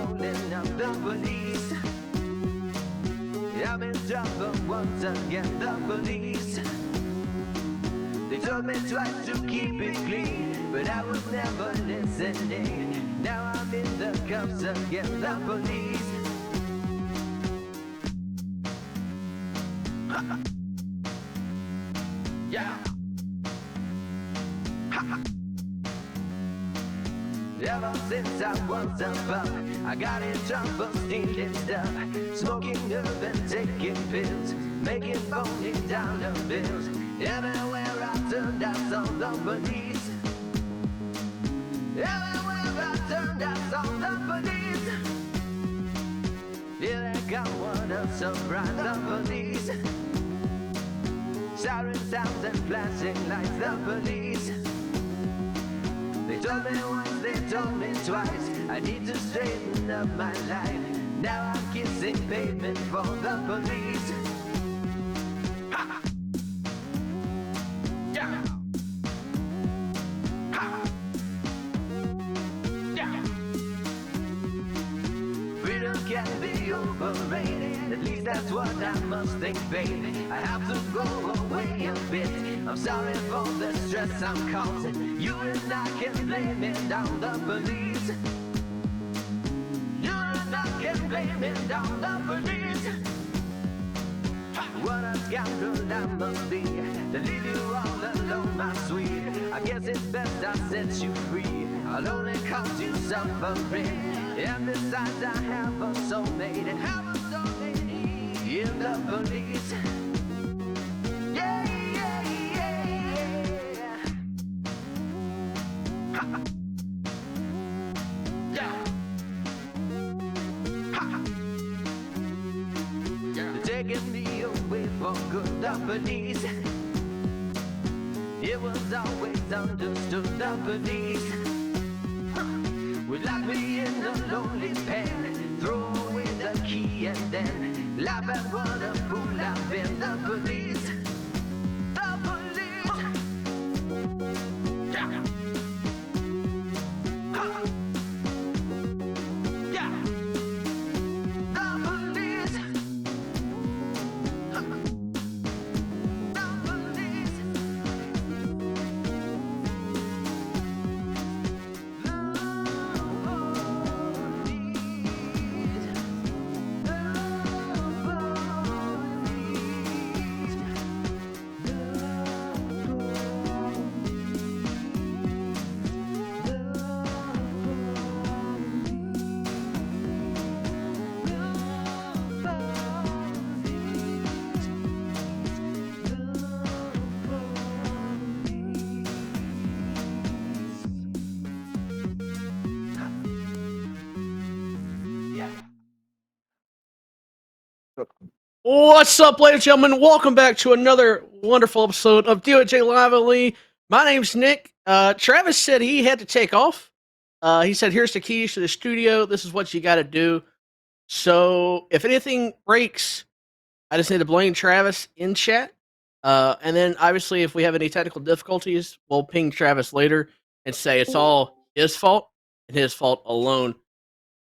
rolling up the police. I'm in trouble once again, the police. They told me twice to keep it clean, but I was never listening. Now I'm in the cuffs again, the police. Yeah. Ever since I was a pup, I got in trouble stealing stuff, smoking herb and taking pills, making phony dollar bills. Everywhere I turned, I saw the police. Everywhere I turned, I saw the police. Here they come, what a surprise, the police. Siren sounds and flashing lights, the police. They told me once, they told me twice, I need to straighten up my life. Now I'm kissing pavement for the police. Ha! Yeah! Ha! Yeah! Freedom can be overrated, at least that's what I must think, baby. I have to go away a bit. I'm sorry for the stress I'm causing. You and I can blame it on the police. You and I can blame it on the police. What a scoundrel I must be to leave you all alone, my sweet. I guess it's best I set you free. I'll only cause you suffering. And besides, I have a soulmate and have a soulmate in the police. Yeah, yeah, yeah, yeah. Ha. Yeah. Ha. Yeah. They're taking me away for good, the police. It was always understood, the police. Would lock me in a lonely pen, throw away the key and then laugh at what a fool I've been. The police, the police. Yeah. Ha. Yeah. The police. Ha. The police. What's up, ladies and gentlemen? Welcome back to another wonderful episode of DoJRP LiveLE. My name's Nick. Travis said he had to take off. He said, here's the keys to the studio. This is what you got to do. So if anything breaks, I just need to blame Travis in chat. And then, obviously, if we have any technical difficulties, we'll ping Travis later and say it's all his fault and his fault alone.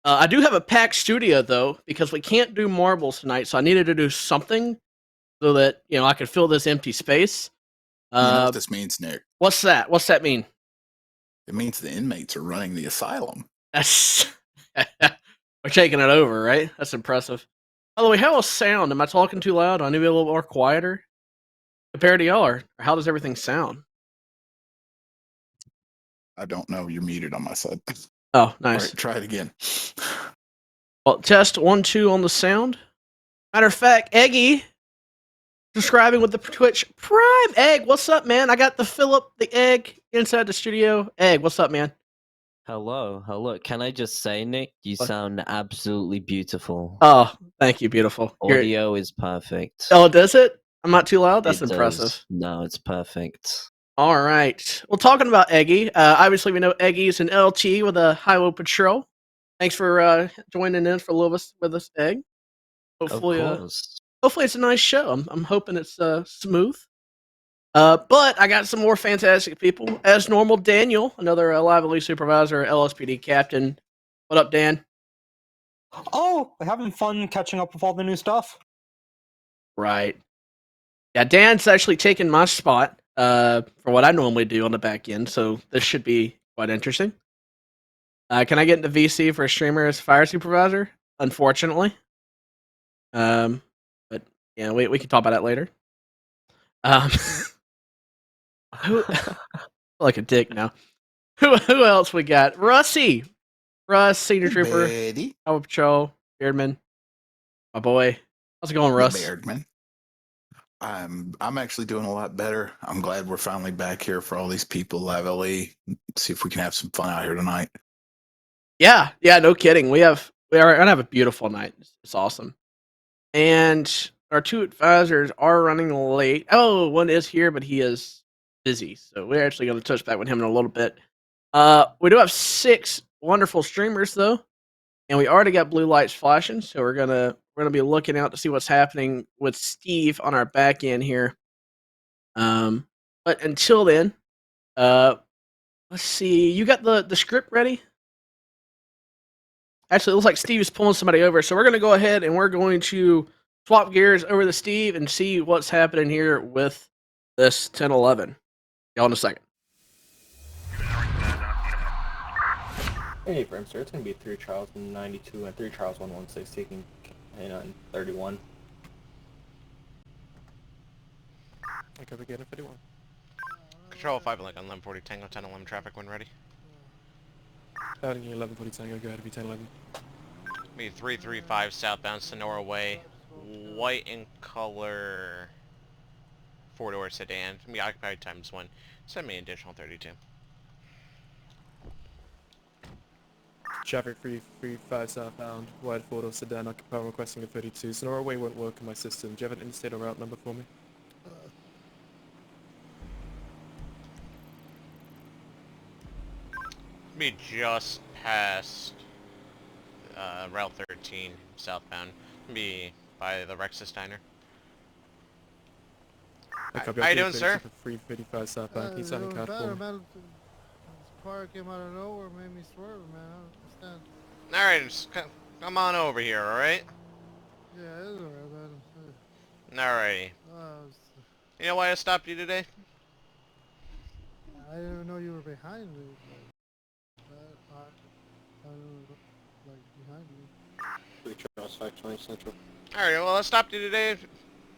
I do have a packed studio, though, because we can't do marbles tonight, so I needed to do something so that, I could fill this empty space. You know what this means, Nick? What's that? What's that mean? It means the inmates are running the asylum. That's we're taking it over, right? That's impressive. By the way, how is sound? Am I talking too loud? Do I need to be a little more quieter compared to y'all, or how does everything sound? I don't know. You're muted on my side. Oh, nice. All right, try it again. Well, test 1, 2 on the sound. Matter of fact, Eggy subscribing with the Twitch Prime. Egg, what's up, man? I got the Philip the Egg inside the studio. Egg, what's up, man? Hello, hello. Can I just say, Nick, you sound absolutely beautiful. Oh, thank you, beautiful. Audio is perfect. Oh, does it? I'm not too loud? That's impressive. Does. No, it's perfect. All right. Well, talking about Eggy, obviously we know Eggy's an LT with a Highway Patrol. Thanks for joining in for a little bit with us, Egg. Hopefully, hopefully it's a nice show. I'm hoping it's smooth. But I got some more fantastic people. As normal, Daniel, another LiveLE supervisor, LSPD captain. What up, Dan? Oh, having fun catching up with all the new stuff. Right. Yeah, Dan's actually taken my spot for what I normally do on the back end, so this should be quite interesting. Can I get into VC for a streamer as fire supervisor? Unfortunately. But yeah, we can talk about that later. Who like a dick now. Who else we got? Russie. Russ, Senior Trooper, Betty. Highway Patrol, Beardman. My boy. How's it going, The Russ? Beardman. I'm actually doing a lot better. I'm glad we're finally back here for all these people LiveLE. See if we can have some fun out here tonight. Yeah, no kidding. We are gonna have a beautiful night. It's awesome. And our two advisors are running late. Oh, one is here, but he is busy. So we're actually gonna touch back with him in a little bit. We do have 6 wonderful streamers though. And we already got blue lights flashing, so we're gonna be looking out to see what's happening with Steve on our back end here. But until then, let's see. You got the script ready? Actually, it looks like Steve is pulling somebody over, so we're gonna go ahead and we're going to swap gears over to Steve and see what's happening here with this 1011. Y'all in a second. Hey, Brimster, it's going to be 3 trials 92 and 3 trials 116 taking in 31. Okay, we get it 51. Control 5 like on 1140 Tango 1011 traffic when ready. Adding 1140 Tango, go ahead, be 1011. Me 335 southbound Sonora Way, white in color, 4-door sedan. Me occupied ×1. Send me additional 32. Traffic 335 southbound, wide 4-door sedan, occupied requesting a 32. Sonora Way won't work in my system. Do you have an interstate or route number for me? Me just past Route 13 southbound. Me by the Rexus Diner. How you doing, sir? 335 southbound, can you sign a card for me? Man. This car came out of nowhere, made me swerve, man. I don't understand. Alright, just come on over here, alright? Yeah, it's alright, man. Alrighty. You know why I stopped you today? I didn't even know you were behind me. I don't know, like behind me. 3 trials 520 Central. Alright, well I stopped you today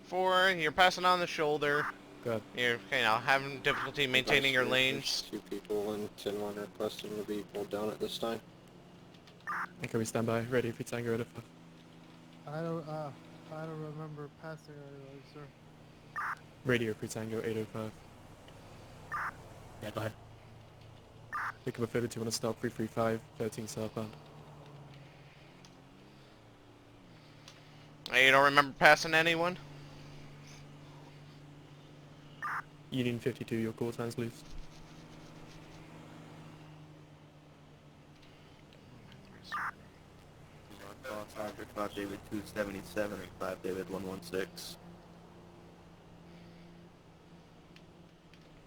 for you're passing on the shoulder. Good. You're, having difficulty maintaining your lanes. 2 people and 10-1 requesting to be pulled down at this time. Okay, we stand by. Ready if you Tango at I don't remember passing anyone, sir. Radio pre Tango 805. Yeah, go ahead. Pick up a 32 on a stop 335, 13 southbound. You don't remember passing anyone? Union 52, your call times, please. Roger 5 David 277 and 5 David 116.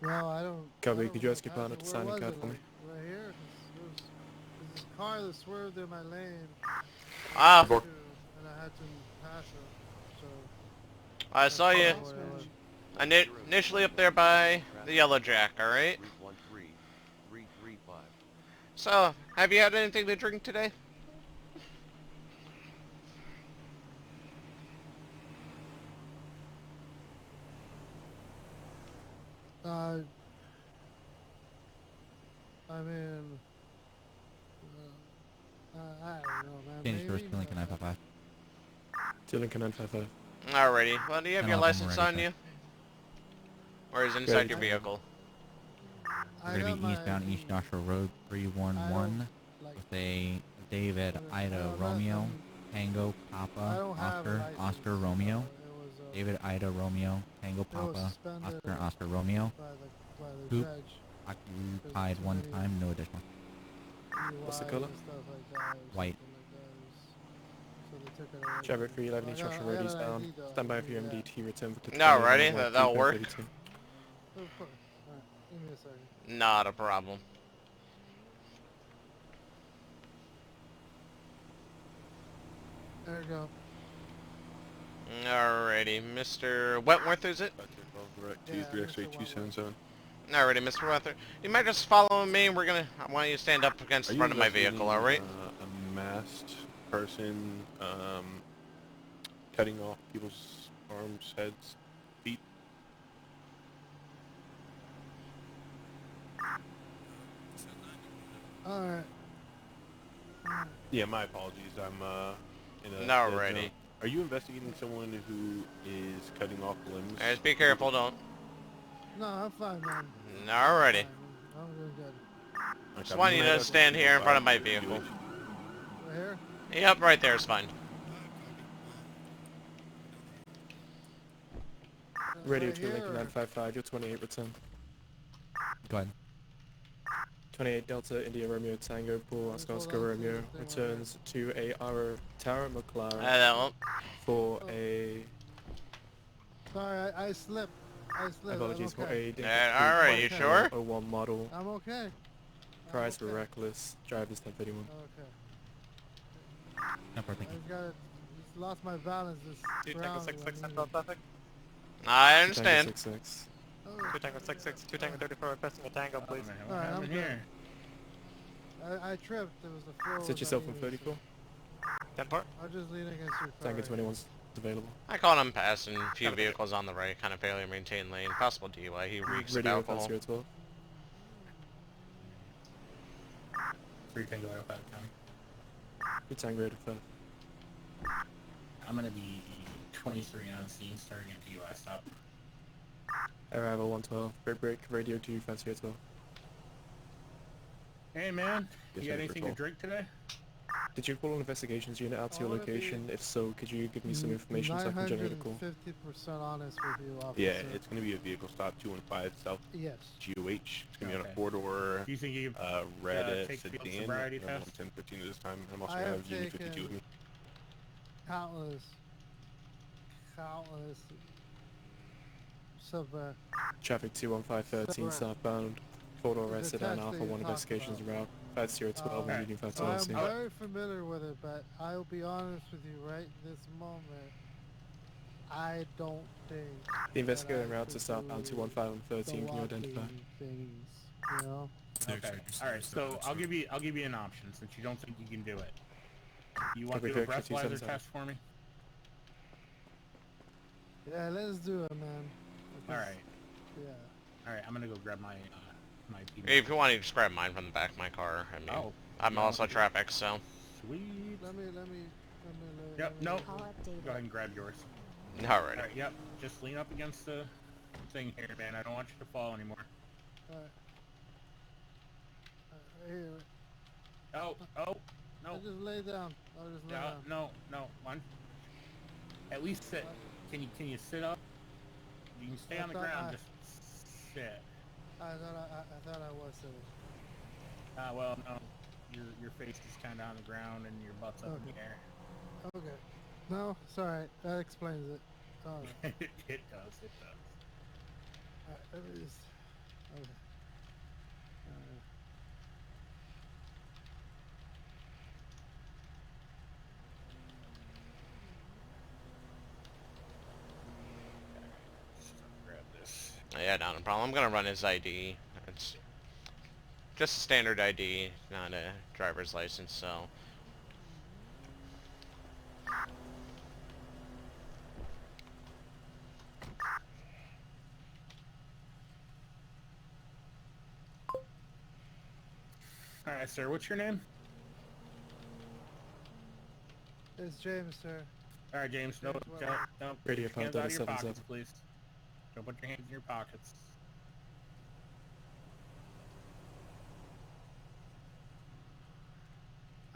No, I don't. Copy, could you ask your partner to sign a card for me? Right here. There's this car that swerved in my lane. Ah. And I had to pass her. So. I saw you initially up there by the Yellow Jack, alright? So, have you had anything to drink today? I mean, I don't know, man. James First, Lincoln 955. To Lincoln 955. Alrighty. Well, do you have your license on you? Or is it inside your vehicle? We're going to be eastbound East Joshua Road 311 with a David Ida Romeo, Tango Papa, Oscar Romeo. David Ida Romeo, Tango Papa, Oscar Romeo. Coupe, occupied one time, no additional. What's the color? White. Traffic 311 East Joshua Road eastbound. Stand by for your MDT return for Alrighty, that'll work. 32. Give me a second. Not a problem. There you go. Alrighty, Mr. Wentworth, is it? Yeah, 2-3-X-ray-277. Alrighty, Mr. Wentworth. You might just follow me. I want you to stand up against the front of my vehicle, alright? A masked person, cutting off people's arms, heads, feet. Alright. Yeah, my apologies. I'm in a. No, dead ready. zone. Are you investigating someone who is cutting off limbs? Just be careful, don't. No, I'm fine, man. Alrighty. I'm doing good. Just want you to stand here in front of my vehicle. Right here? Yep, right there is fine. Radio Right to here, Lincoln or- 955, you're 28 return. Go ahead. 28 Delta India Romeo Tango Paul Oscar Hold Oscar on to Romeo this thing returns to a Tara McLaren That one. for a Sorry, I slipped. I slipped. apologies I'm for okay. a Alright, you sure? 01 model I'm okay. price I'm for okay. reckless drivers 1031. Okay. No problem, I thank you. just lost my balance. This ground. traffic. I understand. 66. 2 Tango 66, 2 Tango 34 requesting a tango, please. Alright, I'm good. I tripped. It was the floor. Set yourself on 34. 10 part. I was just leaning against your car. Tango 21's available. I caught him passing a few vehicles on the right, kind of failure to maintain lane. Possible DUI. He reeks of Radio alcohol. offense 012. 3 Tango out of County. 2 Tango 85. I'm gonna be 23 on scene starting at DUI stop. Arrival 112. Break, radio 2 fancy 012. Hey man, Yes, you got sir, anything to patrol. drink today? Did you call an investigations unit out to your I wanna be location? If so, could you give me some information so I can generate a call? 950% honest with you, officer. Yeah, it's gonna be a vehicle stop 215 South Yes. GOH. It's gonna be on a Okay. 4-door Do you think you red take field sedan. sobriety I'm on test? 1015 at this time. I'm also I gonna have have Genie 52 with me. Countless sub Traffic 21513 southbound. 4-door red The sedan test that Alpha you 1 talked investigations about. route. 5012 and leading I'm 512. very familiar with it, but I'll be honest with you right this moment. I don't think The investigator that en I route to could southbound do 215 and the 13. Can you identify? walking things, you know? Okay. All right. So I'll give you an option since you don't think you can do it. You want to Copy, do a correction, breathalyzer 277. test for me? Yeah, let's do it, man. All right. Yeah. All right. I'm gonna go grab my my. If you want, you just grab mine from the back of my car. I mean, Oh, I'm yeah, also okay. traffic, so. Sweet. Let me. Yep. No. let me- Go ahead and grab yours. Alrighty. All right. Yep. Just lean up against the thing here, man. I don't want you to fall anymore. Alright. Here. Oh. Oh. No. I'll just lay down. I'll just lay Yeah, down. no. No. One. At least sit. Can you sit up? You can stay I on the thought ground. I- Just sit. I thought I was sitting. Well, no. Your face is kind of on the ground and your butt's up in the air. Okay. No, it's alright. That explains it. Alright. It does. It does. Alright, let me just. Okay. Grab this. Yeah, not a problem. I'm gonna run his ID. It's just a standard ID, not a driver's license, so. All right, sir. What's your name? It's James, sir. All right, James. No, James, don't put Radio your hands out of your 577. pockets, please. Don't put your hands in your pockets.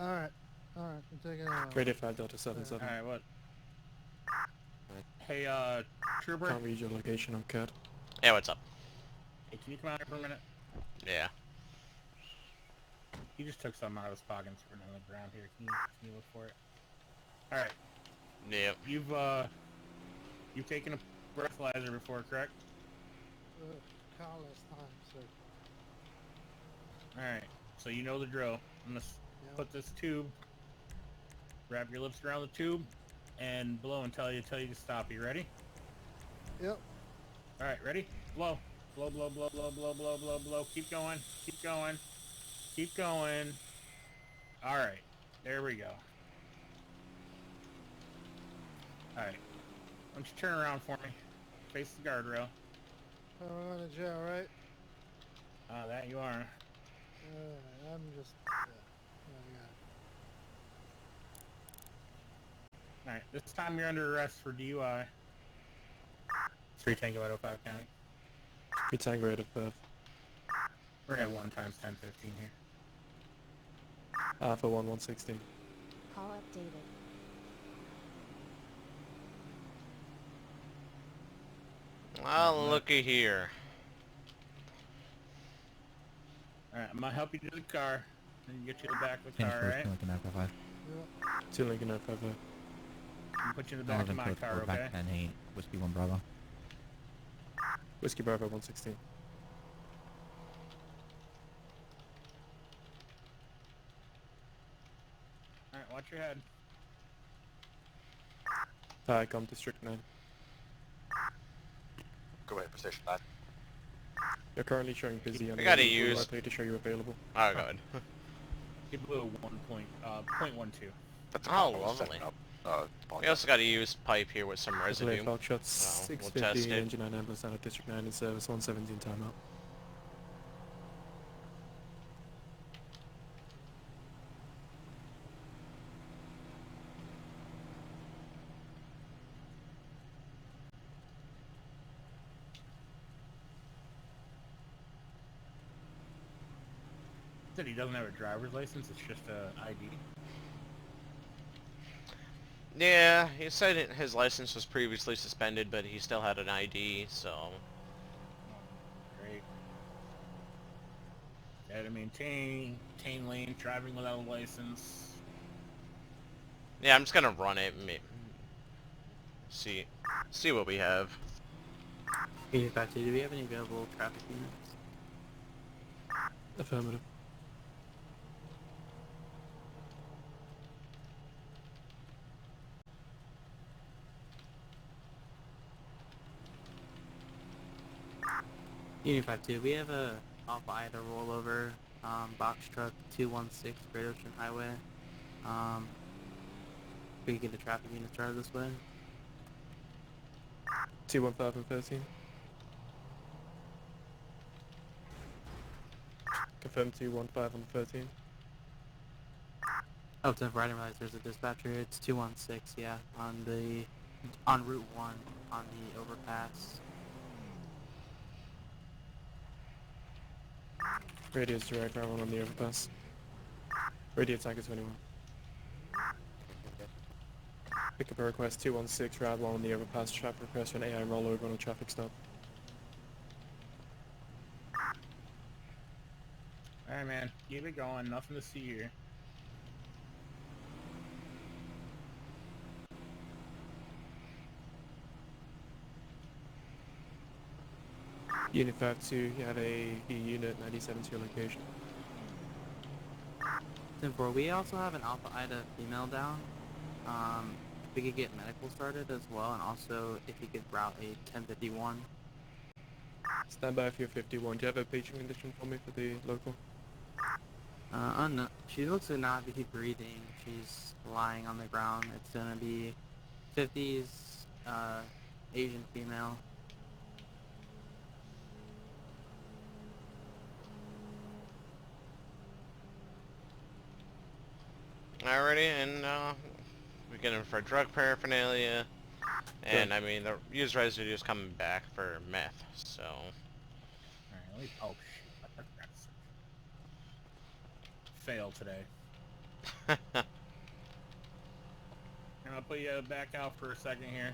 Alright. Alright, I'm taking it out. Radio 5 Delta 77. All right, what? Hey, Trooper. Can't read your location on CAD. Yeah, what's up? Hey, can you come out here for a minute? Yeah. He just took something out of his pocket and threw it on the ground here. Can you look for it? All right. Yep. You've taken a breathalyzer before, correct? Countless times, sir. All right. So you know the drill. I'm gonna put this tube Wrap your lips around the tube and blow and tell you to stop. You ready? Yep. All right, ready? Blow. Blow, blow, blow, blow, blow, blow, blow, blow. Keep going. Keep going. Keep going. All right. There we go. All right. Why don't you turn around for me? Face the guardrail. I'm going to jail, right? That you are. I'm just... All right. This time you're under arrest for DUI. 3 Tango 805 County. 3 Tango 805. We're at 1 times 1015 here. Alpha 1116. Call updated. Well, looky here. Alright, I'm gonna help you to the car. Then get you to the back of the car, right? 2 Lincoln 955. I'm put you in the back of my car, okay? 10-8, Whiskey 1 Bravo. Whiskey Bravo 116. Alright, watch your head. Tycom District 9. Go ahead, Precision 9. You're currently showing busy. I gotta use. Likely to show you available. Oh, good. You blew 1.12. Oh, lovely. We also gotta use pipe here with some residue. Foxtrot So we'll test 650, it. engine 9 ambulance out of District 9 in service, 117 timeout. Said he doesn't have a driver's license, it's just a ID. Yeah, he said his license was previously suspended, but he still had an ID, so... Great. Had to maintain lane, driving without a license. Yeah, I'm just gonna run it and see what we have. Hey, Patsy, do we have any available traffic units? Affirmative. Unit 5-2, we have a Alpha Ida rollover, box truck 216 Great Ocean Highway. We can get the traffic unit started this way. 215 and 13. Confirm 215 on 13. Oh, 10 for I didn't realize there's a dispatcher. It's 216, yeah, on Route 1 on the overpass. Radius direct, right one on the overpass. Radio tanker 21. Pick up a request 216, route 1 on the overpass, traffic request for an AI rollover on a traffic stop. Alright, man, keep it going, nothing to see here. Unit 52, you have a unit 97 to your location. 10-4, we also have an Alpha Ida female down. If we could get medical started as well, and also if you could route a 1051. Stand by for your 51. Do you have a paging condition for me for the local? No, she looks to not be breathing. She's lying on the ground. It's gonna be 50s, Asian female. Alrighty, and we get him for drug paraphernalia, and I mean the used residue is coming back for meth, so. Alright, let me. Oh shit! Fail today. And I'll put you back out for a second here.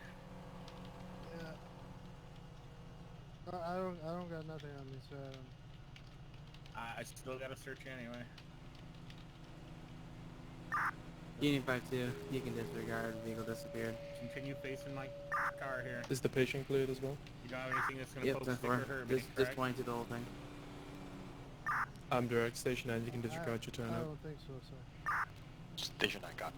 Yeah. I don't got nothing on me, so I still gotta search you anyway. Unit 52, you can disregard. Vehicle disappeared. Continue facing my car here. Is the patient cleared as well? You don't have anything that's gonna Yep, post sticker her, just 22 the whole thing. I'm direct station 9, you can disregard your turn I out. don't think so, sir. Station 9 got.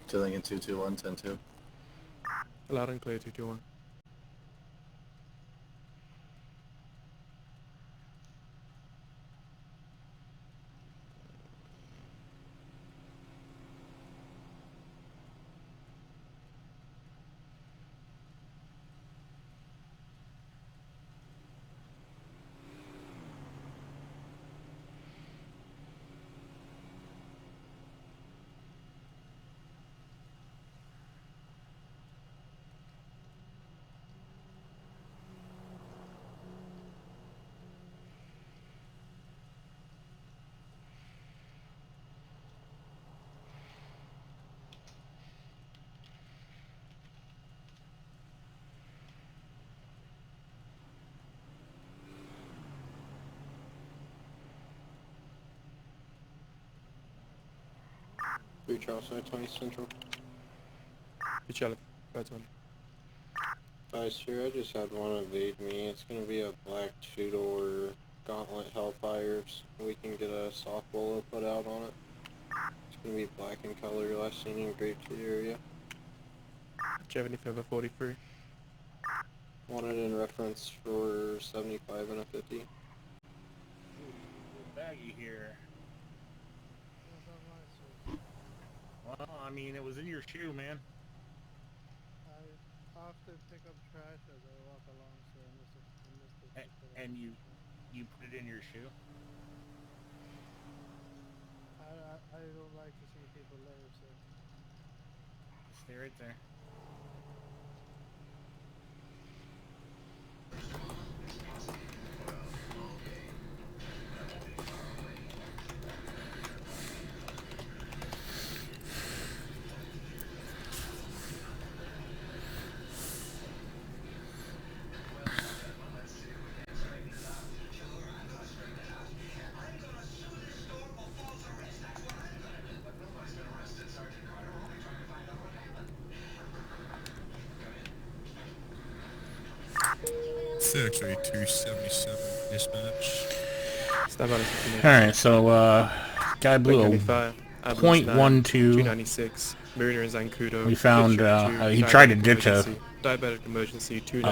Tilling 221, 10-2. Loud and clear, 221. Three Charles, 20 Central. Charlie, 520. Guys, here, I just had one evade me. It's gonna be a black two-door Gauntlet Hellfires. We can get a soft bullet put out on it. It's gonna be black in color, last seen in Grape City area. Do you have any further 43? Wanted in reference for 75 and a 50. Baggy here. Well, I mean, it was in your shoe, man. I often pick up trash as I walk along, so I missed it. And you put it in your shoe? I don't like to see people live, so. Stay right there. Actually 277 dispatch. Alright, so guy blew a .12. 296. We found he tried to ditch a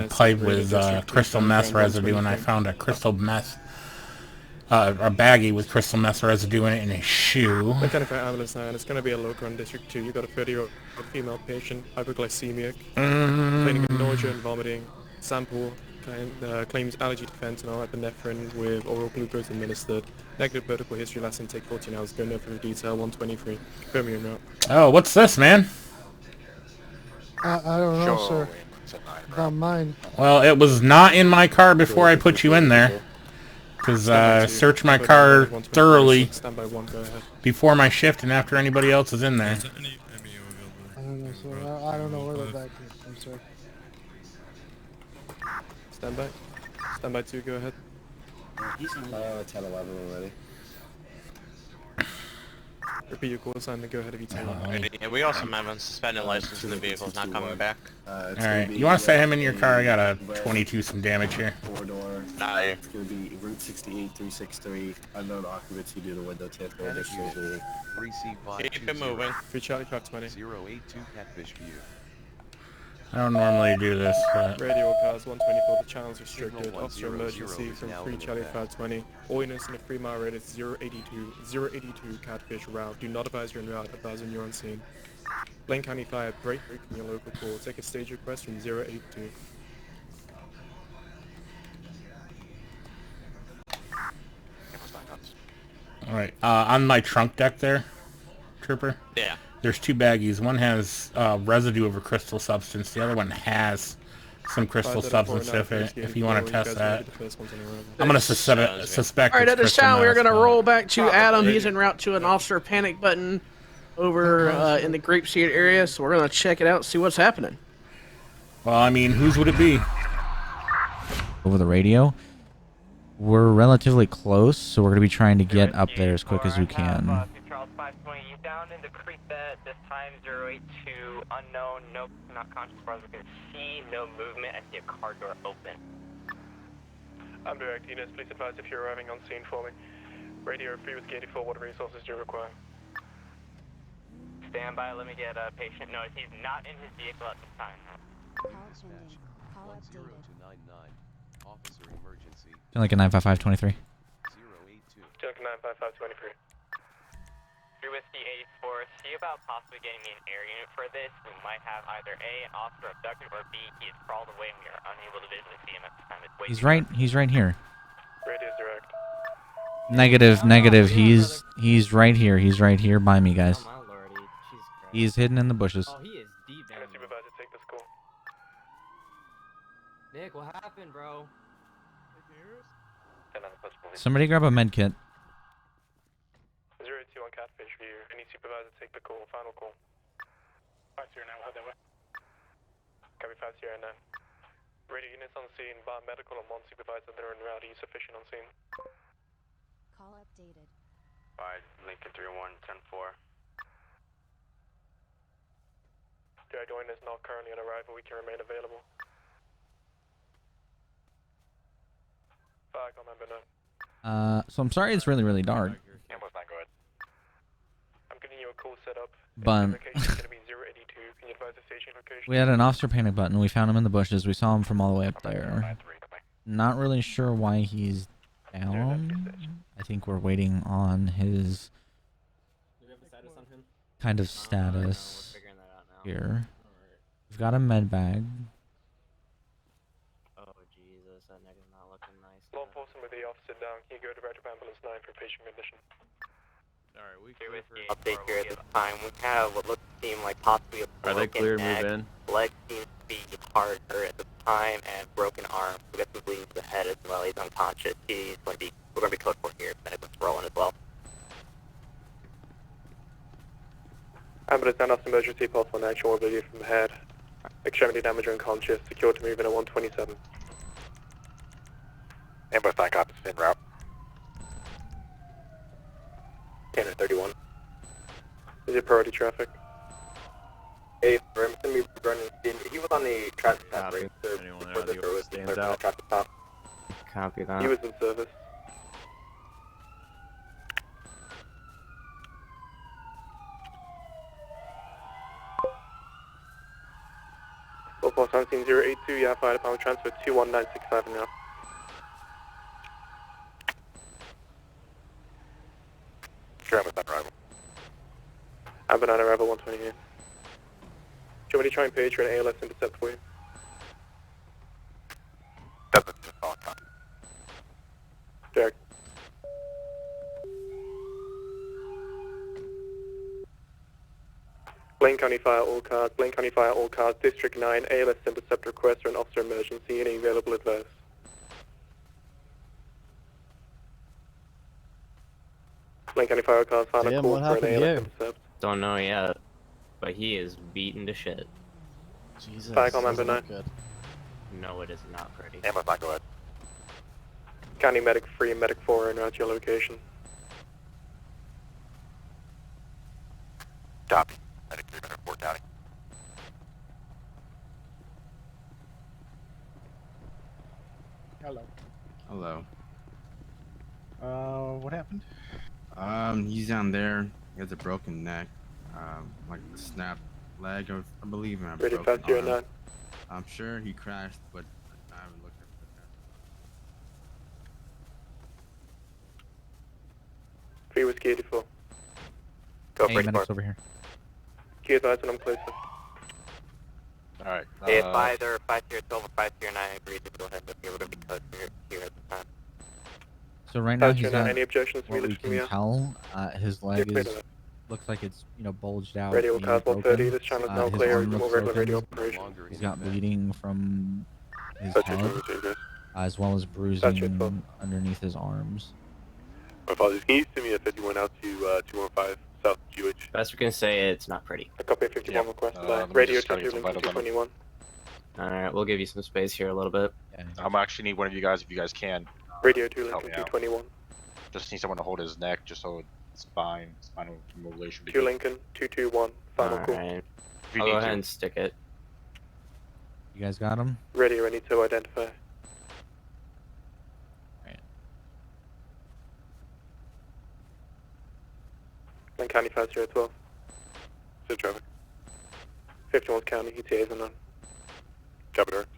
pipe with crystal meth residue, and I found a crystal meth a baggie with crystal meth residue in it in his shoe. Mechanical ambulance now, and it's going to be a local on District 2. You got a 30-year-old female patient, hypoglycemic, complaining of nausea and vomiting. Sample claims allergy to fentanyl, epinephrine with oral glucose administered. Negative medical history, last intake 14 hours ago. No further detail. 123. Confirm your route. Oh, what's this, man? I don't know, sir. Not mine. Well, it was not in my car before I put you in there. Because I searched my car thoroughly before my shift and after anybody else is in there. I don't know, sir. I don't know where the back is. I'm sorry. Stand by. Stand by 2, go ahead. 10-11 already. Repeat your call sign, then go ahead if you take Yeah, we also have a suspended license in the vehicle, not coming back. Alright, you want to set him in your car? I got a 22 some damage here. 4-door. It's going to be Route 68 363. Unknown occupancy due to window tip or additional vehicle. Keep it moving. 3 Charlie 520. 082 Catfish View. I don't normally do this, but... Radio cars 124, the channel's restricted. Officer emergency from 3 Charlie 520. All units in a 3-mile radius 082 Catfish route. Do not advise you're en route, advise when you're on scene. Blaine County Fire, break from your local call. Take a stage request from 082. Alright, on my trunk deck there, Trooper? Yeah. There's 2 baggies. One has residue of a crystal substance. The other one has some crystal substance if you want to test that. I'm going to suspect Alright, at it's this time, we're going to crystal roll back to Adam. He's en route to an officer panic button over in the Grape Seed area, so we're going to check it out and see what's happening. Well, I mean, whose would it be? Over the radio. We're relatively close, so we're going to be trying to get up there as quick as we can. Charles 520, you down in the creek bed, this time 082, unknown, nope, not conscious as far as we can see, no movement, I see a car door open. I'm direct, Enos, please advise if you're arriving on scene for me. Radio 3 with 84, what resources do you require? Stand by, let me get a patient noise. He's not in his vehicle at this time. Dispatch 10-299. Officer emergency. Like a 955-23. 082. Check 955-23. 3 Whiskey 84, see about possibly getting me an air unit for this. We might have either A, an officer abducted, or B, he has crawled away and we are unable to visually see him at this time. It's way He's right here. Radio's direct. Negative. He's right here. He's right here by me, guys. Oh my lordy, Jesus Christ. He's hidden in the bushes. Oh, he is deep down. Supervisor, take this call. Nick, what happened, bro? Somebody grab a med kit. 082 on Catfish View. Any supervisor, take the call. Final call. 509, we'll head that way. Copy 509. Radio units on scene, bar medical and one supervisor that are en route. Are you sufficient on scene? Call updated. 5 Lincoln 31, 10-4. Join is not currently on arrival. We can remain available. 5 on number 9. So I'm sorry it's really dark. Ambo's not good. I'm getting you a call set up. But Location is going to be 082. Can you advise the station location? we had an officer panic button. We found him in the bushes. We saw him from all the way up there. Not really sure why he's down. I think we're waiting on his kind of status here. We've got a med bag. Oh, Jesus, that nigga's not looking nice. Law enforcement with the officer down. Can you go direct to ambulance 9 for patient condition? Alright, we clear for update here at this time. We have what looks to seem like possibly a broken neck. Leg seems to be harder at the time, and broken arm. We got some bleeding to the head as well. He's unconscious. We're going to be code for here. Medic's rolling as well. Ambulance 9 off emergency pulse on action. We'll bleed from the head. Extremity damage or unconscious. Secure to move in at 127. Ambulance 9 copies in route. 10 and 31. Is it priority traffic? Hey, for him to be running, he was on the traffic stop, right? Before the door was declared on the traffic stop. Copy that. He was in service. Local 17082, you have fire department transfer 21965 now. Sure, I'm on arrival. I'm on arrival 120 here. Do you want me to try and page for an ALS intercept for you? Doesn't just fall on. Derek. Blaine County Fire, all cars. Blaine County Fire, all cars. District 9, ALS intercept request for an officer emergency. Any available advice? Blaine County Fire cars, final call for an ALS intercept. Don't know yet, but he is beaten to shit. Jesus. Fire call member 9. No, it is not pretty. Ambulance 9, go ahead. County Medic 3, Medic 4 en route to your location. Copy. Medic 3, Medic 4, County. Hello. What happened? He's down there. He has a broken neck, like a snapped leg, I believe, and a Ready broken fast, you're arm. 9. I'm sure he crashed, but I haven't looked at the 3 Whiskey 84. Go Hey, for medics over here. Key advised when I'm closer. Alright. Hey, it's either 5-0-12 or 5-9. I agree to go ahead with you. We're going to be code here at the time. So right now he's Fast, got, any objections to me what we lifting me can up? tell, his leg clear is, to that. looks like it's, bulged out. Radio being cars 130, broken. this channel is now His clear. arm More looks regular radio broken. operation. He's got bleeding from his That's head, it, as well as That's bruising it, underneath his arms. My apologies. Can you send me a 51 out to 215 South GH? Best we can say, it's not pretty. A copy of 51 requested by Radio 221. Alright, we'll give you some space here a little bit. I'm actually need one of you guys, if you guys can. Radio 2 help Lincoln me out. 221. Just need someone to hold his neck, just so it's spinal immobilization. 2 Lincoln 221. Final call. Alright. If you I'll need go to. ahead and stick it. You guys got him? Radio, I need to identify. Lane County 5012. Good traffic. 51 County, ETA is unknown. Copy direct.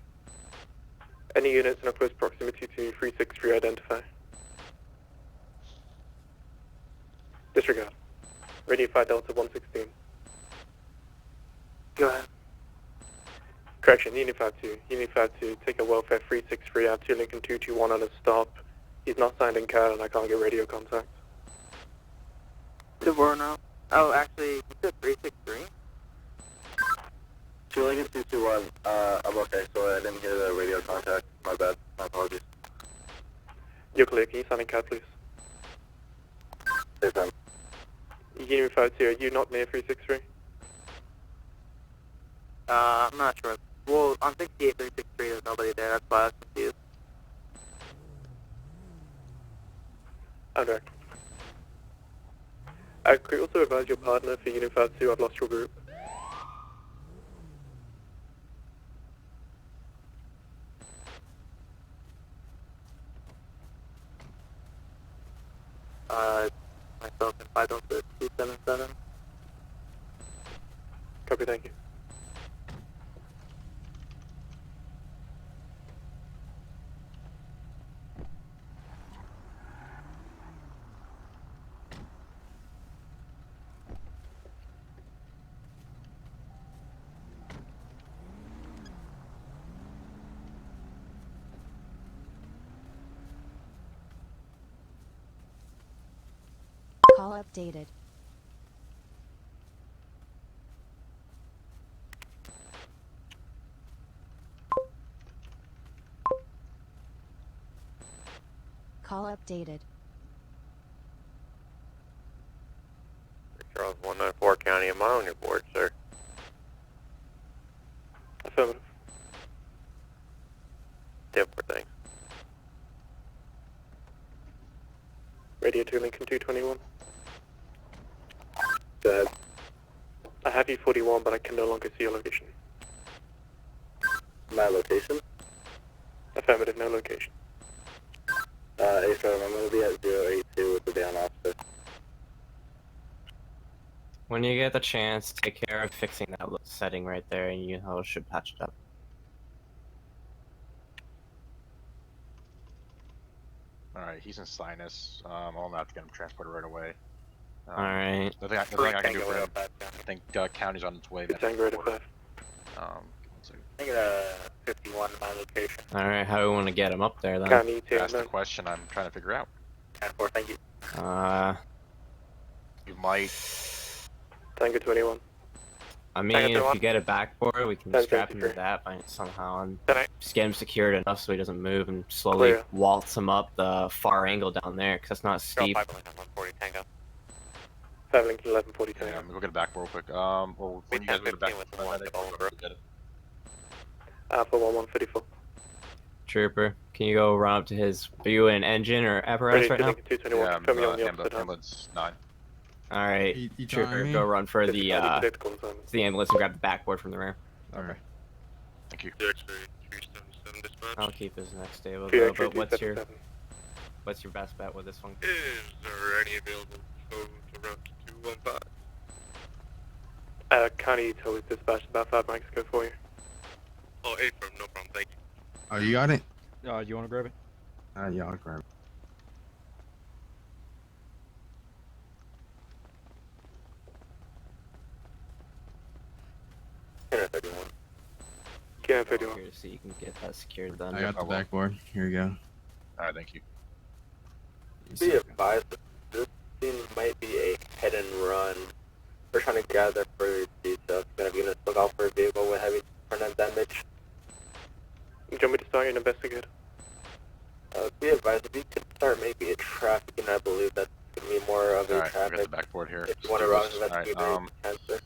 Any units in a close proximity to 363 identify. Disregard. Radio 5 Delta 116. Go ahead. Correction, Unit 52. Unit 52, take a welfare 363 out to Lincoln 221 on a stop. He's not signed in card and I can't get radio contact. Livorno. Oh, actually, you said 363? 2 Lincoln 221, I'm okay, so I didn't get a radio contact. My bad, my apologies. You're clear, can you sign in card, please? Yes, ma'am. Unit 52, are you not near 363? I'm not sure. Well, on 68363, there's nobody there, that's why I was confused. I'm direct. Could you also advise your partner for Unit 52, I've lost your group. Myself and 50277. Copy, thank you. Call updated. Call updated. Charles 194 County, am I on your board, sir? Affirmative. Different thing. Radio 2 Lincoln 221. Go ahead. I have you 41, but I can no longer see your location. My location? Affirmative, no location. A7, I'm going to be at 082 with the down officer. When you get the chance, take care of fixing that setting right there, and you know, should patch it up. Alright, he's in sinus. I'll have to get him transported right away. Alright. The thing I can do for him, I think county's on its way. Tango Radar 5. I got 51 in my location. Alright, how do we want to get him up there then? County ETA, That's the question I'm trying to figure out. 10-4, thank you. You might... Tango 21. I mean, if you get a backboard, we can strap him to that somehow and just get him secured enough so he doesn't move and slowly waltz him up the far angle down there, because that's not steep. 140 Tango. 5 Lincoln 1140 Tango. Yeah, I'm gonna go get a backboard real quick. Well, when you guys go to back, get it. Alpha 1134. Trooper, can you go run up to his... Are you in engine or apparatus right now? Yeah, I'm ambulance 9. Alright, Trooper, go run for the ambulance and grab the backboard from the rear. Okay. Thank you. I'll keep his next stable though, but what's your best bet with this one? Is there any available code to route 215? County Utilities dispatched about 5 mics ago for you. Oh, April, no problem, thank you. Oh, you got it? You want to grab it? Yeah, I'll grab it. Can 51. Here to see you can get that secured then. I got the backboard. Here you go. Alright, thank you. Be advised that this scene might be a hit and run. We're trying to gather further details. Gonna be units look out for a vehicle with heavy front-end damage. Do you want me to start an investigate? Be advised, if you could start maybe a traffic, and I believe that's gonna be more of a Alright, I got traffic. the backboard here. If you want to run Alright, investigate,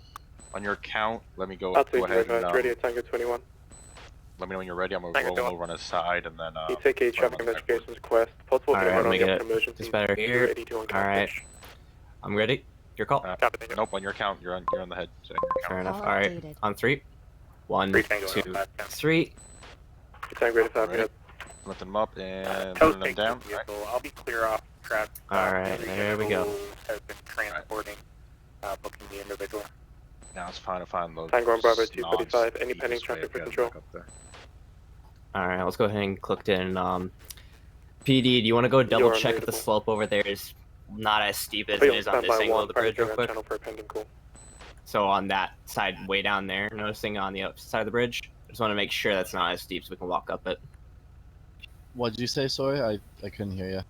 on your count, let me go I'll ahead and Radio Tango 21. let me know when you're ready. I'm gonna roll over on his side and then You take a traffic investigations request. Possible to run on the emergency. It's better here. Alright. I'm ready. Your call. Nope, on your count, you're on the head. So Fair enough. Alright. On 3. 1, 2, 3. Tango Radar 5, right. Lifting them up and putting them down. I'll be clear off traffic. Alright, there we go. Has been transporting. booking the individual. Now it's fine to find those. Tango and Bravo nods 245, any pending easiest way traffic of for getting control? back up there. Alright, let's go ahead and click in. PD, do you want to go double check if the slope over there is not as steep as it is on this angle of the bridge real quick? So on that side way down there, noticing on the opposite side of the bridge, I just want to make sure that's not as steep so we can walk up it. What did you say, sorry? I couldn't hear you.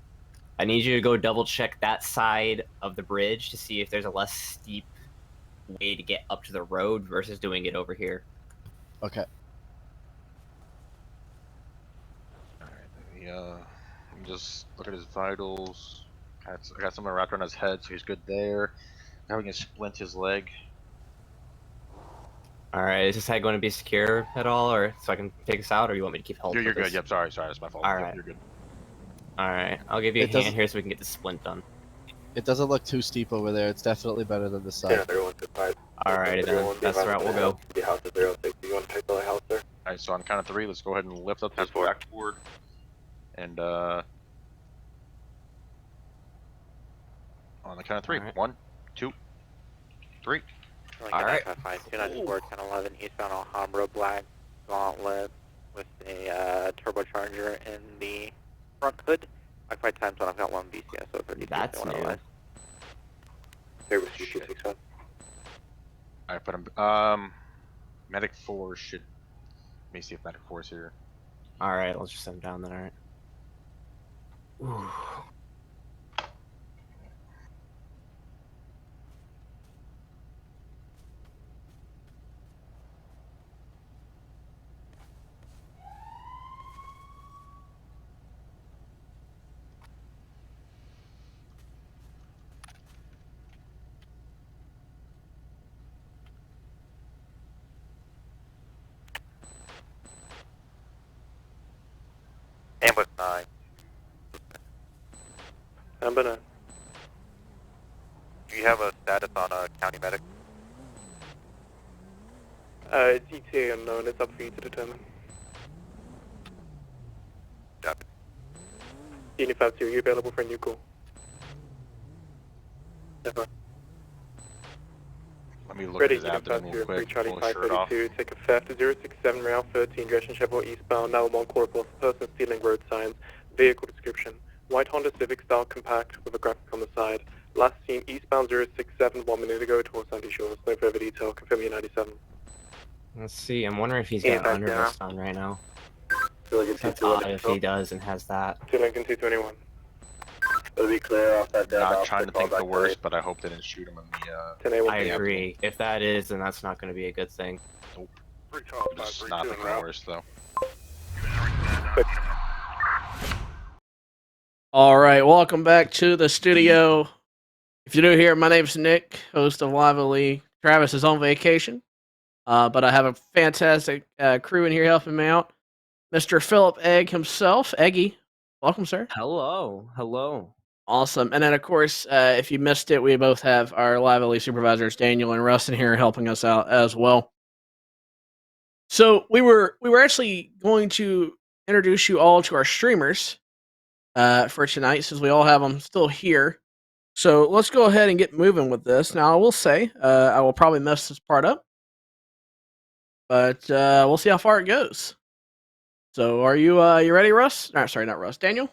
I need you to go double check that side of the bridge to see if there's a less steep way to get up to the road versus doing it over here. Okay. Yeah, just look at his vitals. I got something wrapped around his head, so he's good there. Now we can splint his leg. Alright, is this head going to be secure at all, or so I can take this out, or you want me to keep holding? You're good. Yep, sorry, that's my fault. Alright. Yep, you're good. Alright, I'll give you a hand here so we can get the splint done. It doesn't look too steep over there. It's definitely better than the side. Alrighty then, that's the route we'll go. Alright, so on the count of 3, let's go ahead and lift up this backboard. And on the count of 3, 1, 2, 3. Alright. 294, 1011, eastbound Alhambra, black gauntlet with a turbocharger in the front hood. Occupied time zone, I've got 1 BCS, so 32. That's new. There was 261. Alright, put him. Medic 4 should. Let me see if Medic 4 is here. Alright, let's just send him down then, alright. Ooh. Ambush 9. Amber 9. Do you have a status on a county medic? It's ETA unknown, it's up for you to determine. Copy. Unit 50, are you available for a new call? Let me look Ready, at his abdomen real quick. Charlie Pull his shirt off. 532, take a theft, 067 Route 13, direction Chevrolet eastbound, now 1 call report for person stealing road signs, vehicle description, white Honda Civic style compact with a graphic on the side, last seen eastbound 067 1 minute ago towards Sandy Shores, no further detail, confirm you 97. Let's see, I'm wondering if he's got an undervest on right now. That's odd if he does and has that. 2 Lincoln 221. It'll be clear off that down. Not trying to think the worst, but I hope they didn't shoot him in the. I agree. If that is, then that's not going to be a good thing. Nope. Just not thinking the worst though. Alright, welcome back to the studio. If you're new here, my name's Nick, host of LiveLE. Travis is on vacation, but I have a fantastic crew in here helping me out. Mr. Philip Egg himself. Eggy, welcome, sir. Hello. Hello. Awesome. And then, of course, if you missed it, we both have our LiveLE supervisors, Daniel and Rustin, here helping us out as well. So we were actually going to introduce you all to our streamers for tonight, since we all have them still here. So let's go ahead and get moving with this. Now, I will say, I will probably mess this part up, but we'll see how far it goes. So are you ready, Russ? No, sorry, not Russ. Daniel?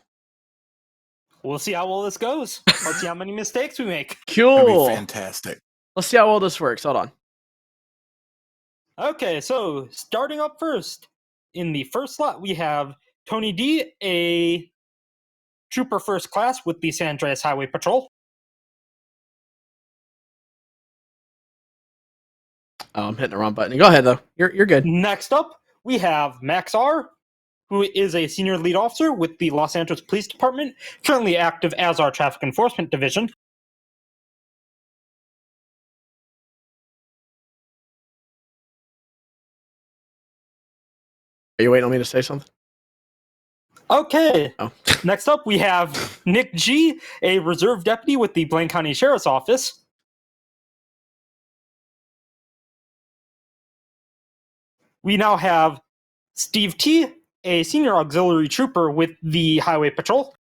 We'll see how well this goes. Let's see how many mistakes we make. Cool. Fantastic. Let's see how well this works. Hold on. Okay, so starting up first. In the first slot, we have Tony D, a trooper first class with the San Andreas Highway Patrol. Oh, I'm hitting the wrong button. Go ahead, though. You're good. Next up, we have Max R, who is a senior lead officer with the Los Angeles Police Department, currently active as our Traffic Enforcement Division. Are you waiting on me to say something? Okay. Oh. Next up, we have Nick G, a reserve deputy with the Blaine County Sheriff's Office. We now have Steve T, a senior auxiliary trooper with the Highway Patrol.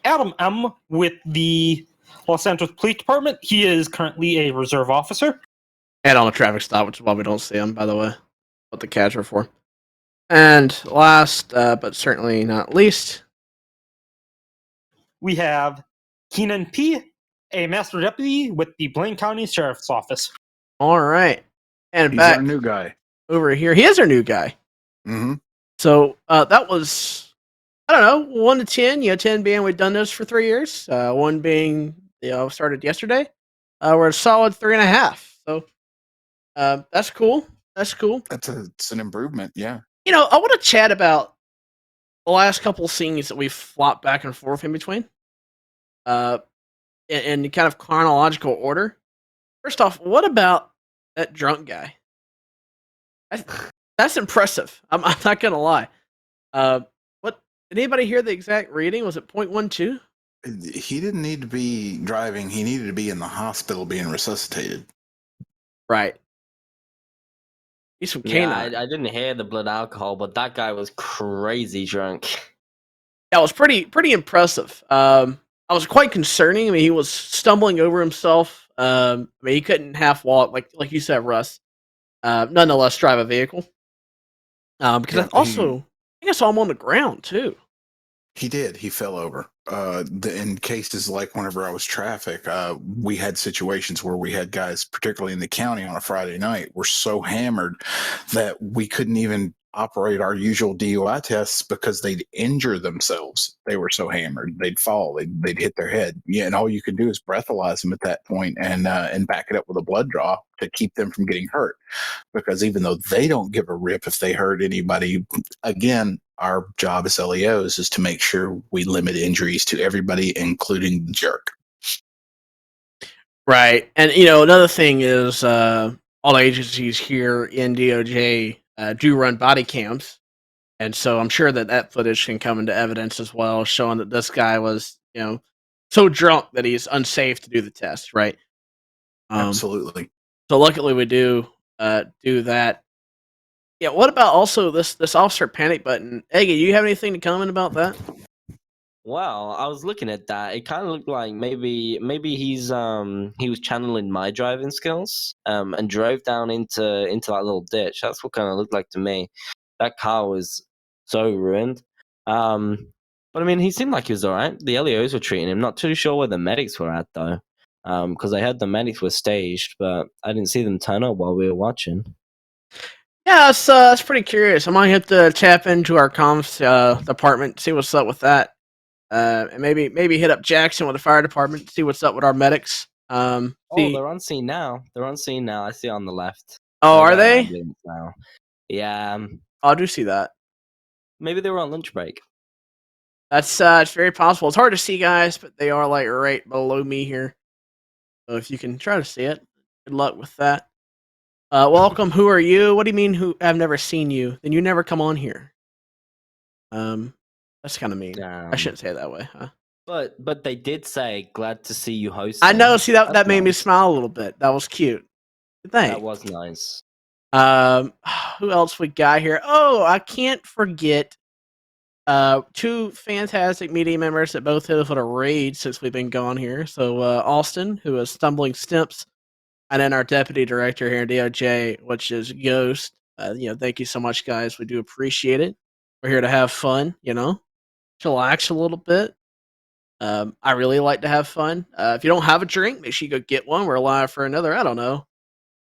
Adam M. with the Los Angeles Police Department. He is currently a reserve officer. And on a traffic stop, which is why we don't see him, by the way. What the CADs are for. And last, but certainly not least, we have Keenan P., a master deputy with the Blaine County Sheriff's Office. All right. And He's back our new guy. over here. He is our new guy. Mm-hmm. So that was, I don't know, 1 to 10. 10 being we've done this for 3 years. 1 being, started yesterday. We're a solid 3.5. So that's cool. That's cool. It's an improvement. Yeah. I want to chat about the last couple scenes that we've flopped back and forth in between. In kind of chronological order. First off, what about that drunk guy? That's impressive. I'm not gonna lie. What did anybody hear the exact reading? Was it 0.12? He didn't need to be driving. He needed to be in the hospital being resuscitated. Right. He's from Canine. Yeah, I didn't hear the blood alcohol, but that guy was crazy drunk. That was pretty impressive. I was quite concerning. I mean, he was stumbling over himself. He couldn't half walk, like you said, Russ. Nonetheless, drive a vehicle. Because I think I saw him on the ground too. He did. He fell over. In cases like whenever I was traffic, we had situations where we had guys, particularly in the county on a Friday night, were so hammered that we couldn't even operate our usual DUI tests because they'd injure themselves. They were so hammered. They'd fall. They'd hit their head. Yeah, and all you could do is breathalyze them at that point and back it up with a blood draw to keep them from getting hurt. Because even though they don't give a rip if they hurt anybody, again, our job as LEOs is to make sure we limit injuries to everybody, including the jerk. Right. And, another thing is all agencies here in DOJ do run body cams. And so I'm sure that footage can come into evidence as well, showing that this guy was, so drunk that he's unsafe to do the test, right? Absolutely. So luckily we do that. Yeah, what about also this officer panic button? Eggy, do you have anything to comment about that? Well, I was looking at that. It kind of looked like maybe he was channeling my driving skills and drove down into that little ditch. That's what kind of looked like to me. That car was so ruined. But I mean, he seemed like he was all right. The LEOs were treating him. Not too sure where the medics were at though, because I heard the medics were staged, but I didn't see them turn up while we were watching. Yeah, that's pretty curious. I might have to tap into our comms department, see what's up with that. And maybe hit up Jackson with the fire department, see what's up with our medics. Oh, they're on scene now. I see on the left. Oh, are they? Now. Yeah. I do see that. Maybe they were on lunch break. That's it's very possible. It's hard to see, guys, but they are like right below me here. So if you can try to see it, good luck with that. Welcome. Who are you? What do you mean? Who? I've never seen you. Then you never come on here. That's kind of mean. I shouldn't say it that way, huh? But they did say glad to see you hosting. I know. See that made me smile a little bit. That was cute. Thanks. That was nice. Who else we got here? Oh, I can't forget. 2 fantastic media members that both hit us with a raid since we've been gone here. So Austin, who is Stumbling Stimps, and then our deputy director here at DOJ, which is Ghost. Thank you so much, guys. We do appreciate it. We're here to have fun, chillax a little bit. I really like to have fun. If you don't have a drink, make sure you go get one. We're live for another, I don't know,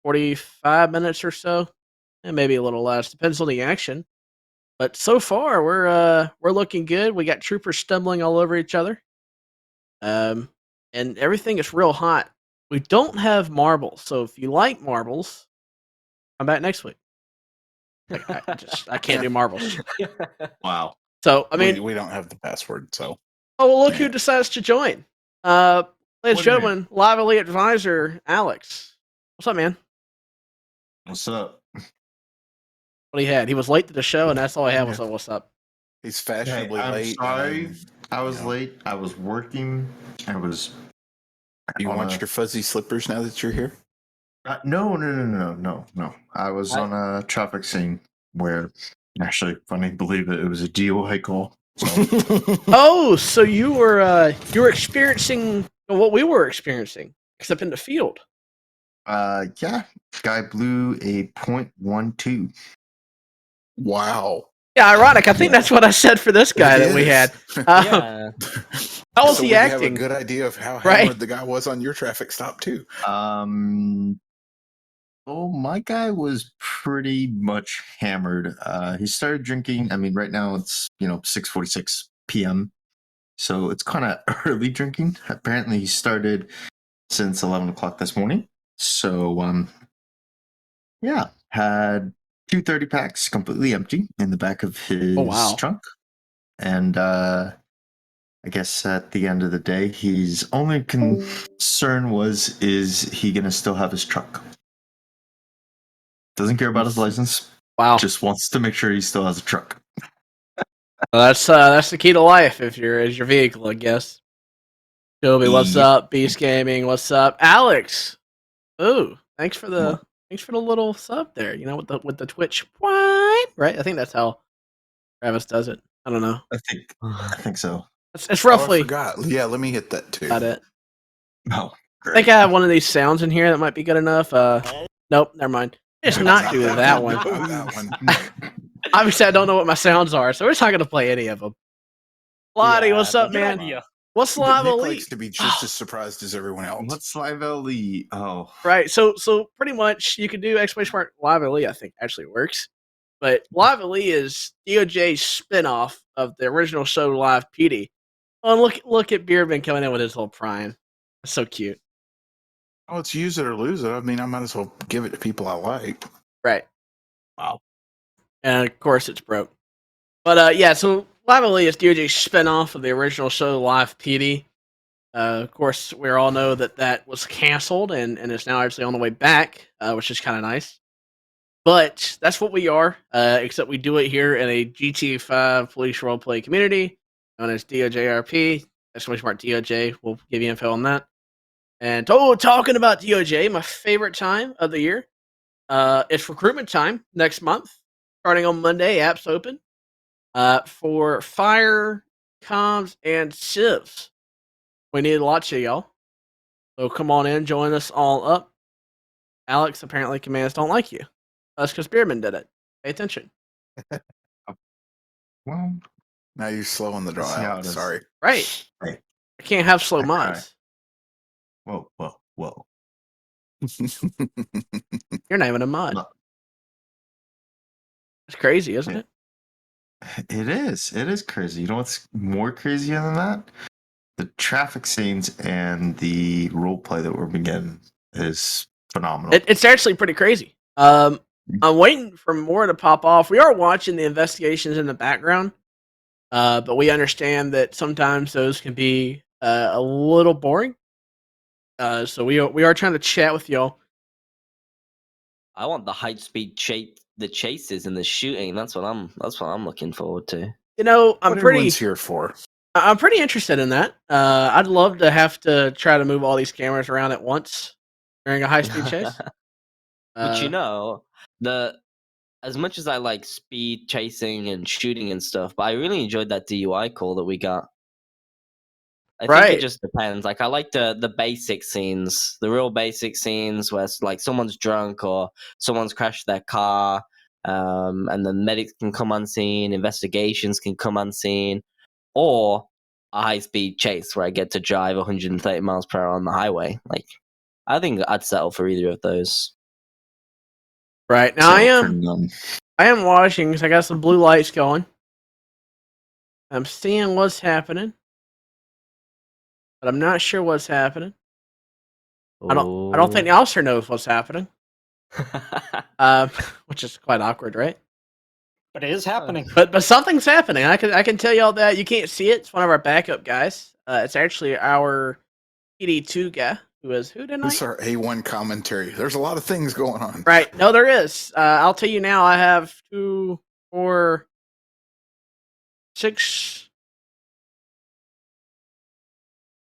45 minutes or so, and maybe a little less. Depends on the action. But so far, we're looking good. We got troopers stumbling all over each other, and everything is real hot. We don't have marbles, so if you like marbles, come back next week. I can't do marbles. Wow. So I mean, we don't have the password. So well, look who decides to join. Ladies and gentlemen, LiveLE advisor Alex. What's up, man? What's up? What he had? He was late to the show, and that's all I had was what's up. He's fashionably late. I'm sorry, I was late. I was working. You want your fuzzy slippers now that you're here? No. I was on a traffic scene where, actually, funny, believe it was a DUI call. Oh, so you were experiencing what we were experiencing, except in the field. Yeah. Guy blew a .12. Wow. Yeah, ironic. I think that's what I said for this guy It that we is. had. Yeah. How was So he we have acting? a good idea of how Right. hammered the guy was on your traffic stop too. Oh, my guy was pretty much hammered. He started drinking. I mean, right now it's 6:46 p.m. So it's kind of early drinking. Apparently, he started since 11 o'clock this morning. So yeah, had 230 packs completely empty in the back of his trunk, and I guess at the end of the day, his only concern is he gonna still have his truck? Doesn't care about his license. Wow. Just wants to make sure he still has a truck. Well, that's the key to life. If you're as your vehicle, I guess. Joby, what's up? Beast Gaming, what's up? Alex. Ooh, thanks for the little sub there. You know, with the Twitch, right? I think that's how Travis does it. I don't know. I think so. It's roughly. Oh, I forgot. Yeah, let me hit that too. Got it. Oh, I think I have one of these sounds in here that might be good enough. Nope, never mind. Just not do that one. Obviously, I don't know what my sounds are, so we're just not gonna play any of them. Lottie, what's up, man? What's But Nick LiveLE? likes to be just as surprised as everyone else. What's LiveLE? Oh, Right. So pretty much you can do !LiveLE. I think actually works, but LiveLE is DOJ's spinoff of the original show Live PD. Oh, and look at Beerman coming in with his little prime. That's so cute. Oh, it's use it or lose it. I mean, I might as well give it to people I like. Right. Wow. And of course it's broke. But yeah, so LiveLE is DOJ's spinoff of the original show Live PD. Of course, we all know that was canceled and is now actually on the way back, which is kind of nice. But that's what we are, except we do it here in a GTA 5 police roleplay community known as DoJRP. Exclamation mark DOJ. We'll give you info on that. And talking about DOJ, my favorite time of the year, it's recruitment time next month, starting on Monday. Apps open for fire, comms, and civs. We need lots of y'all. So come on in, join us all up. Alex, apparently commands don't like you. That's because Spearman did it. Pay attention. Well, now you're slow on the draw. That's how Alex. it is. Sorry. Right. Hey. I can't have slow mods. Whoa. You're not even a mod. No. It's crazy, isn't it? It is. It is crazy. You know what's more crazier than that? The traffic scenes and the role play that we're getting is phenomenal. It's actually pretty crazy. I'm waiting for more to pop off. We are watching the investigations in the background, but we understand that sometimes those can be a little boring. So we are trying to chat with y'all. I want the high speed the chases and the shooting. That's what I'm looking forward to. You know, What everyone's here for. I'm pretty interested in that. I'd love to have to try to move all these cameras around at once during a high speed chase. But you know, as much as I like speed chasing and shooting and stuff, but I really enjoyed that DUI call that we got. I think it just depends. Like I like the basic scenes, the real basic scenes where it's like someone's drunk or someone's crashed their car, and the medics can come unseen, investigations can come unseen, or a high speed chase where I get to drive 130 miles per hour on the highway. Like I think I'd settle for either of those. Right now, I am watching because I got some blue lights going. I'm seeing what's happening, but I'm not sure what's happening. I don't think the officer knows what's happening, which is quite awkward, right? But it is happening. But something's happening. I can tell y'all that. You can't see it. It's one of our backup guys. It's actually our PD2 guy who is who tonight. This is our A1 commentary. There's a lot of things going on. Right. No, there is. I'll tell you now. I have 2, 4, 6,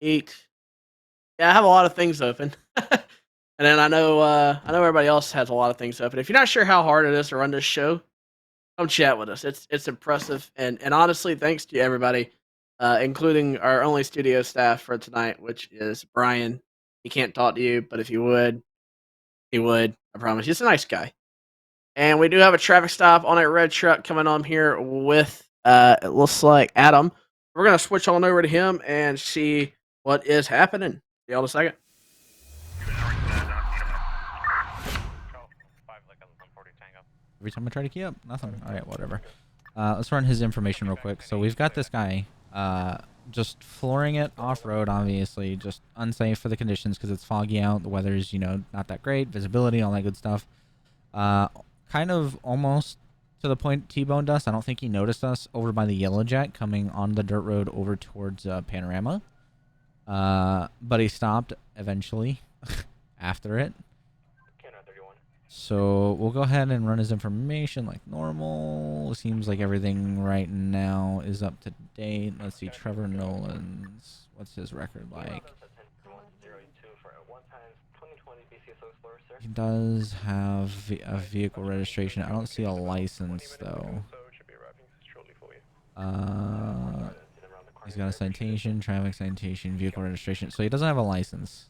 8. Yeah, I have a lot of things open. And then I know everybody else has a lot of things open. If you're not sure how hard it is to run this show, come chat with us. It's impressive, and honestly, thanks to everybody, including our only studio staff for tonight, which is Brian. He can't talk to you, but if he would, he would. I promise. He's a nice guy. And we do have a traffic stop on a red truck coming on here with it looks like Adam. We're gonna switch on over to him and see what is happening. See y'all in a second. Every time I try to key up, nothing. Alright, whatever. Let's run his information real quick. So we've got this guy just flooring it off-road, obviously. Just unsafe for the conditions because it's foggy out. The weather's, not that great. Visibility, all that good stuff. Kind of almost to the point T-boned us. I don't think he noticed us over by the Yellow Jack coming on the dirt road over towards Panorama. But he stopped eventually after it. So we'll go ahead and run his information like normal. Seems like everything right now is up to date. Let's see, Trevor Nolan's. What's his record like? He does have a vehicle registration. I don't see a license though. He's got a citation, traffic citation, vehicle registration. So he doesn't have a license.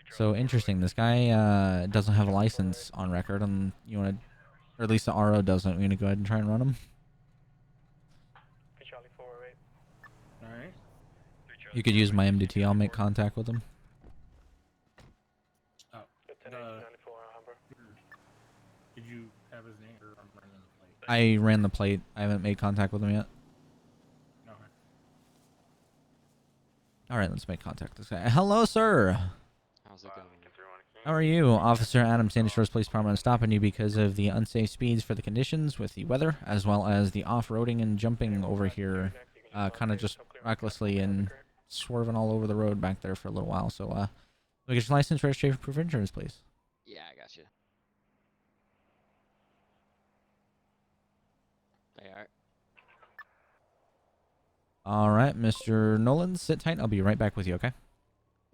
So interesting. This guy doesn't have a license on record. You want to, or at least the RO doesn't. We're gonna go ahead and try and run him. All right. You could use my MDT. I'll make contact with him. Oh. Did you have his name or I'm running the plate? I ran the plate. I haven't made contact with him yet. No. All right, let's make contact with this guy. Hello, sir. How's it going? How are you? Officer Adam, Sandy Shores Police Department. I'm stopping you because of the unsafe speeds for the conditions with the weather, as well as the off-roading and jumping over here, kind of just recklessly and swerving all over the road back there for a little while. So, we get your license, registration, proof of insurance, please. Yeah, I got you. They are. All right, Mr. Nolan, sit tight. I'll be right back with you, okay?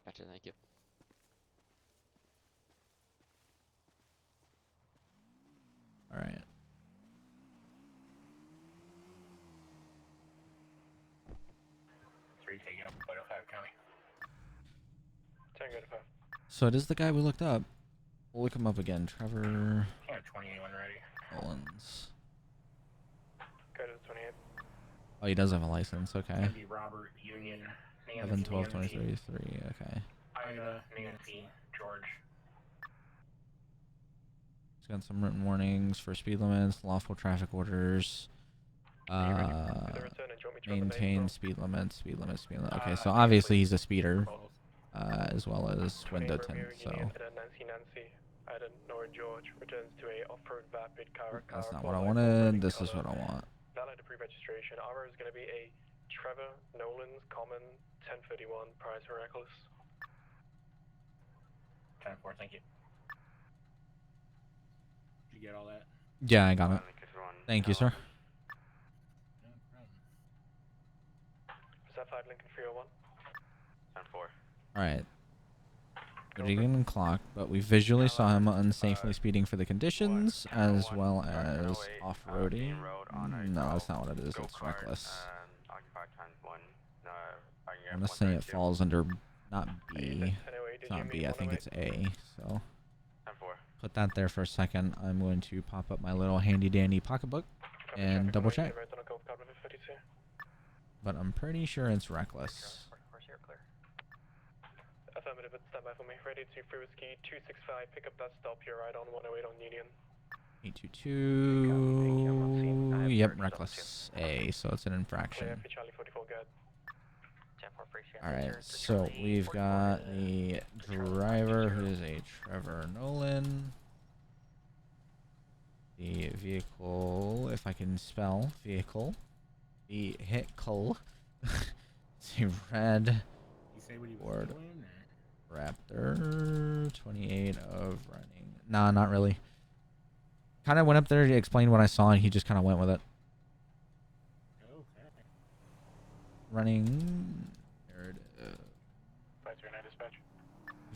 Gotcha, thank you. All right. So it is the guy we looked up. We'll look him up again. Trevor. Yeah, 21 ready. Collins. Go to the 28. Oh, he does have a license. Okay. Robert, Union, 11, 12, 23, 3. Okay. Ida, Nancy, George. He's got some written warnings for speed limits, lawful traffic orders, maintain speed limits, speed limits. Okay, so obviously he's a speeder, as well as window tint. So that's not what I wanted. This is what I want. Valid pre-registration. Our is going to be a Trevor Nolan's Common 1031 prior to reckless. 10-4, thank you. Did you get all that? Yeah, I got it. Thank you, sir. Is that 5 Lincoln 301? 10-4. Alright. We didn't clock, but we visually saw him unsafely speeding for the conditions, as well as off-roading. No, that's not what it is. It's reckless. I'm gonna say it falls under not B. It's not B. I think it's A. So put that there for a second. I'm going to pop up my little handy-dandy pocketbook and double check. But I'm pretty sure it's reckless. Affirmative, stand by for me. Ready to free whiskey 265. Pick up that stop. You're right on 108 on Union. 822. Yep, reckless A. So it's an infraction. Alright, so we've got the driver who is a Trevor Nolan. The vehicle, if I can spell vehicle. Vehicle. It's a red Ford Raptor 28 of running. Nah, not really. Kind of went up there to explain what I saw and he just kind of went with it. Okay. Running.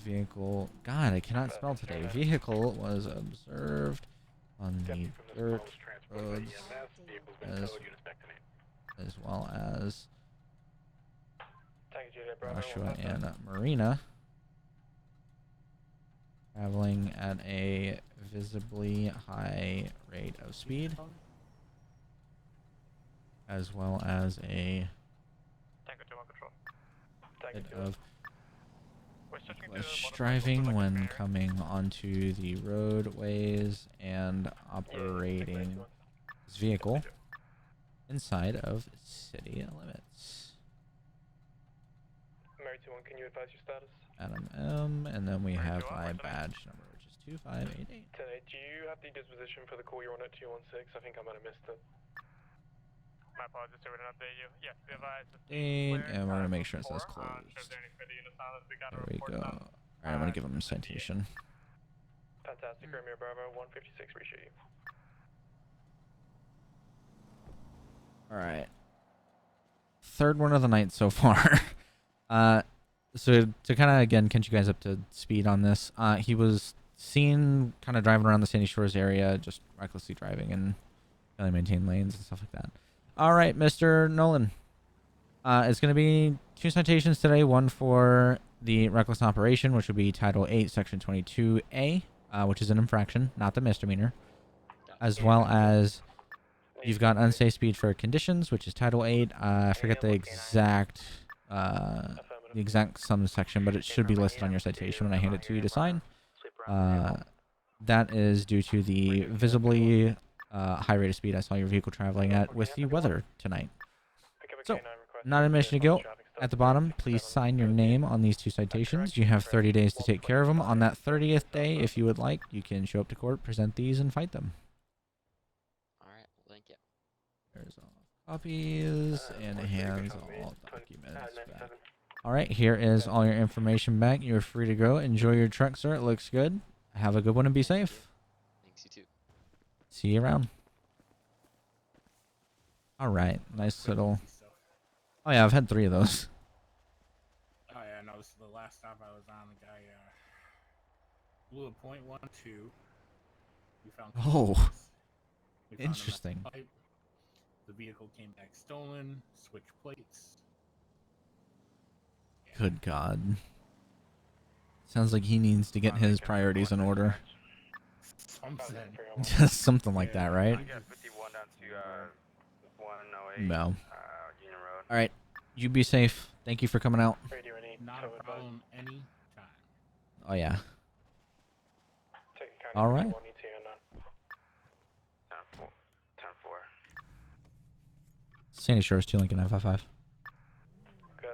Vehicle. God, I cannot spell today. Vehicle was observed on the dirt roads, as well as Joshua and Marina traveling at a visibly high rate of speed, as well as a bit of reckless driving when coming onto the roadways and operating his vehicle inside of city limits. Mary 2-1, can you advise your status? Adam M, and then we have my badge number, which is 2588. 10-8, do you have the disposition for the call you're on at 216? I think I might have missed it. My apologies, sir, we didn't update you. Yes, the advice. And we're gonna make sure it says closed. There we go. Alright, I'm gonna give him a citation. Fantastic, Romeo Bravo, 156, appreciate you. Alright. Third one of the night so far. So to kind of, again, catch you guys up to speed on this, he was seen kind of driving around the Sandy Shores area, just recklessly driving and failing to maintain lanes and stuff like that. Alright, Mr. Nolan. It's going to be 2 citations today, one for the reckless operation, which would be Title 8, Section 22A, which is an infraction, not the misdemeanor, as well as you've got unsafe speed for conditions, which is Title 8. I forget the exact subsection, but it should be listed on your citation when I hand it to you to sign. That is due to the visibly high rate of speed I saw your vehicle traveling at with the weather tonight. So, not admission to guilt. At the bottom, please sign your name on these 2 citations. You have 30 days to take care of them. On that 30th day, if you would like, you can show up to court, present these, and fight them. Alright, thank you. There's all copies, and hands all documents back. Alright, here is all your information back. You're free to go. Enjoy your truck, sir. It looks good. Have a good one and be safe. Thanks, you too. See you around. Alright, nice little... Oh yeah, I've had 3 of those. Oh yeah, no, this is the last stop I was on. The guy blew a .12. We found Oh, we found him at the interesting. pipe. The vehicle came back stolen, switched plates. Good God. Sounds like he needs to get his priorities in order. Just something like that, right? No. Alright, you be safe. Thank you for coming out. Not a problem any time. Oh yeah. Alright. 10-4. Sandy Shores 2 Lincoln 955. Good.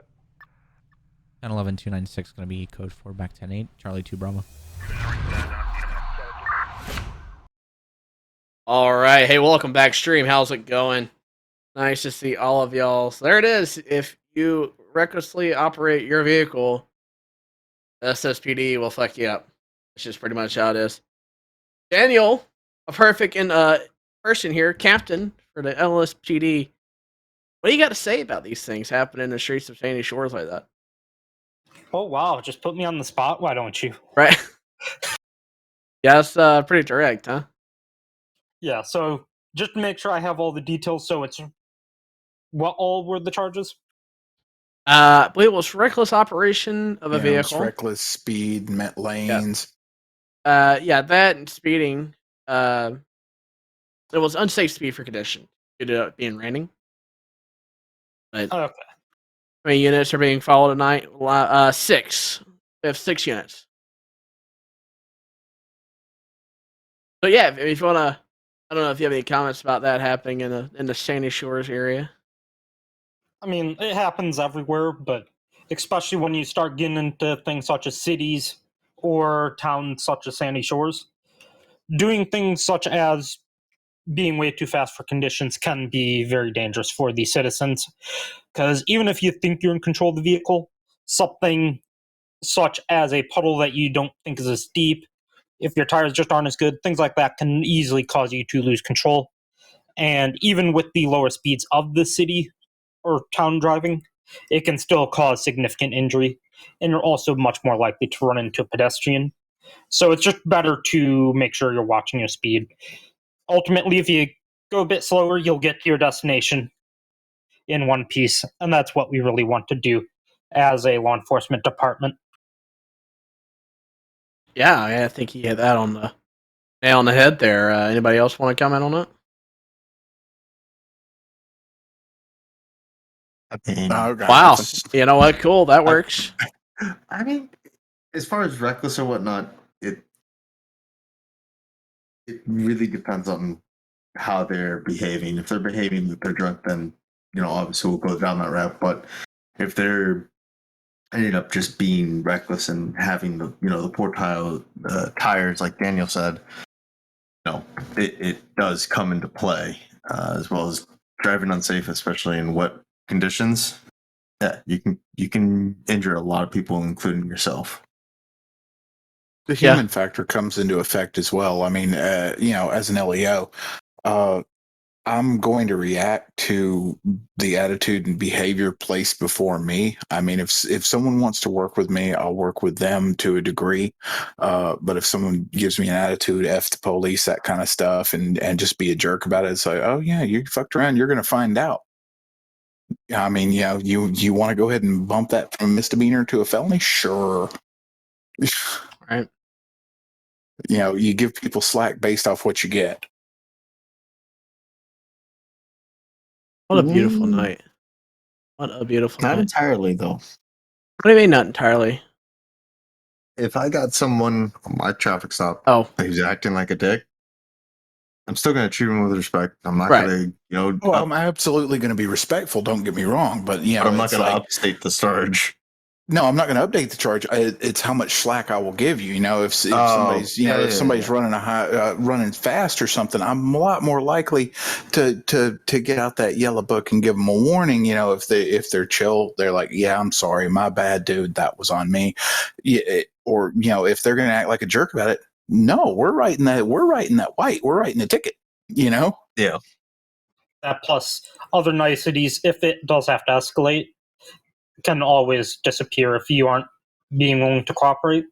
1011-296 gonna be code 4 back 10-8. Charlie 2 Bravo. All right. Hey, welcome back, stream. How's it going? Nice to see all of y'all. So there it is. If you recklessly operate your vehicle, SSPD will fuck you up. That's just pretty much how it is. Daniel, a perfect person here, captain for the LSPD. What do you got to say about these things happening in the streets of Sandy Shores like that? Oh, wow. Just put me on the spot. Why don't you? Right. Yeah, that's pretty direct, huh? Yeah, so just to make sure I have all the details, so it's... What all were the charges? I believe it was reckless operation of a vehicle. Reckless speed, met lanes. Yeah, that and speeding. It was unsafe speed for condition due to it being raining. But, okay. How many units are being followed tonight? 6. We have 6 units. So yeah, if you wanna, I don't know if you have any comments about that happening in the Sandy Shores area. I mean, it happens everywhere, but especially when you start getting into things such as cities or towns such as Sandy Shores, doing things such as being way too fast for conditions can be very dangerous for the citizens. Because even if you think you're in control of the vehicle, something such as a puddle that you don't think is as deep, if your tires just aren't as good, things like that can easily cause you to lose control. And even with the lower speeds of the city or town driving, it can still cause significant injury, and you're also much more likely to run into a pedestrian. So it's just better to make sure you're watching your speed. ultimately, if you go a bit slower, you'll get to your destination in one piece, and that's what we really want to do as a law enforcement department. Yeah, I think he hit that on the nail on the head there. Anybody else want to comment on it? Wow. You know what? Cool. That works. I mean, as far as reckless or whatnot, it really depends on how they're behaving. If they're behaving that they're drunk, then obviously we'll go down that route. But if they're ended up just being reckless and having the poor tires, like Daniel said, it does come into play, as well as driving unsafe, especially in wet conditions. Yeah, you can injure a lot of people, including yourself. The human factor comes into effect as well. I mean, as an LEO, I'm going to react to the attitude and behavior placed before me. I mean, if someone wants to work with me, I'll work with them to a degree. But if someone gives me an attitude, F the police, that kind of stuff, and just be a jerk about it, it's like, oh yeah, you fucked around, you're going to find out. I mean, you want to go ahead and bump that from a misdemeanor to a felony? Sure. Right. You give people slack based off what you get. What a beautiful night. What a beautiful Not night. entirely, though. What do you mean, not entirely? If I got someone on my traffic stop who's acting like a dick, I'm still going to treat him with respect. I'm not going to, Well, I'm absolutely going to be respectful. Don't get me wrong, but I'm not going to upstate the charge. No, I'm not going to update the charge. It's how much slack I will give you. If somebody's if somebody's running running fast or something, I'm a lot more likely to get out that yellow book and give them a warning. If they're chill, they're like, yeah, I'm sorry, my bad, dude, that was on me. Or if they're going to act like a jerk about it, no, we're writing that white, we're writing the ticket. Yeah. That plus other niceties, if it does have to escalate, can always disappear if you aren't being willing to cooperate.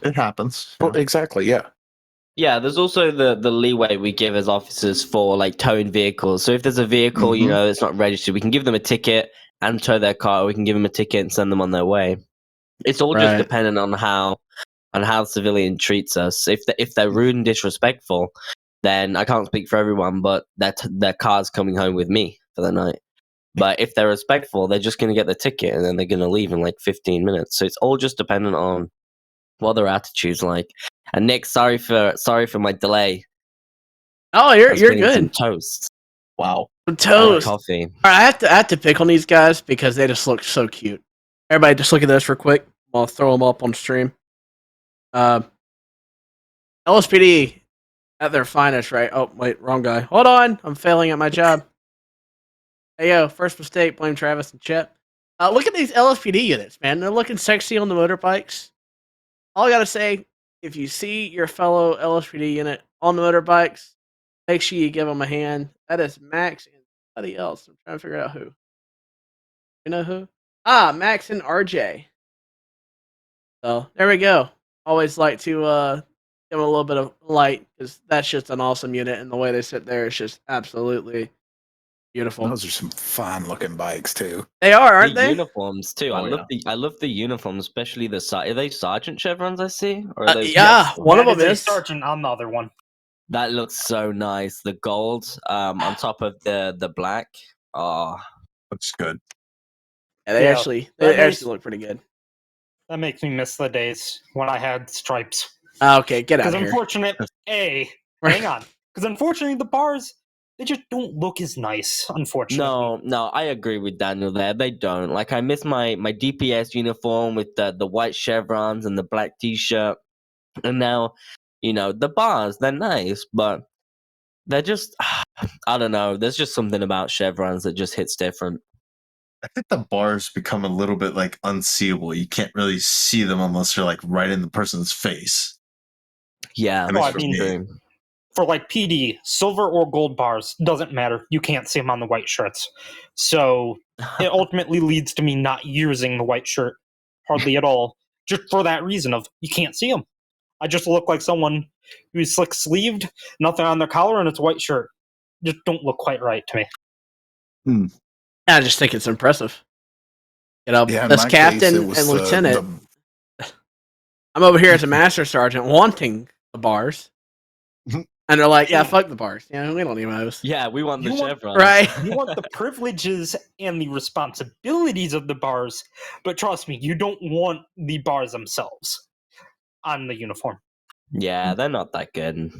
It happens. Well, exactly, yeah. Yeah, there's also the leeway we give as officers for like towing vehicles. So if there's a vehicle, that's not registered, we can give them a ticket and tow their car. We can give them a ticket and send them on their way. It's all just dependent on how the civilian treats us. If they're rude and disrespectful, then I can't speak for everyone, but their car's coming home with me for the night. But if they're respectful, they're just going to get the ticket and then they're going to leave in like 15 minutes. So it's all just dependent on what their attitude's like. And Nick, sorry for my delay. Oh, you're good. Some toast. Wow. Toast. Coffee. All right, I have to pick on these guys because they just look so cute. Everybody, just look at this real quick. I'll throw them up on stream. LSPD at their finest, right? Oh, wait, wrong guy. Hold on, I'm failing at my job. Hey, yo, first mistake, blame Travis and Chet. Look at these LSPD units, man. They're looking sexy on the motorbikes. All I gotta say, if you see your fellow LSPD unit on the motorbikes, make sure you give them a hand. That is Max and somebody else. I'm trying to figure out who. You know who? Max and RJ. So, there we go. Always like to give them a little bit of light, because that's just an awesome unit, and the way they sit there is just absolutely beautiful. Those are some fine looking bikes too. They are, aren't they? Uniforms too. I love the uniforms, especially are they sergeant chevrons I see? Or are those one of them is sergeant on the other one. That looks so nice. The gold on top of the black. Oh, looks good. Yeah, they actually look pretty good. That makes me miss the days when I had stripes. Okay, get out of here. Hang on. Because unfortunately, the bars, they just don't look as nice, unfortunately. No, I agree with Daniel there. They don't. Like, I miss my DPS uniform with the white chevrons and the black t-shirt. And now, the bars, they're nice, but they're just, I don't know. There's just something about chevrons that just hits different. I think the bars become a little bit like unseeable. You can't really see them unless you're like right in the person's face. Yeah, for like PD, silver or gold bars, doesn't matter. You can't see them on the white shirts. So it ultimately leads to me not using the white shirt hardly at all, just for that reason of you can't see them. I just look like someone who's slick sleeved, nothing on their collar, and it's a white shirt. Just don't look quite right to me. I just think it's impressive. You know, Yeah, in this my captain case, it was and lieutenant. I'm over here as a master sergeant wanting the bars. And they're like, yeah, fuck the bars. Yeah, we don't need those. Yeah, we want the chevrons. Right. You want the privileges and the responsibilities of the bars, but trust me, you don't want the bars themselves on the uniform. Yeah, they're not that good.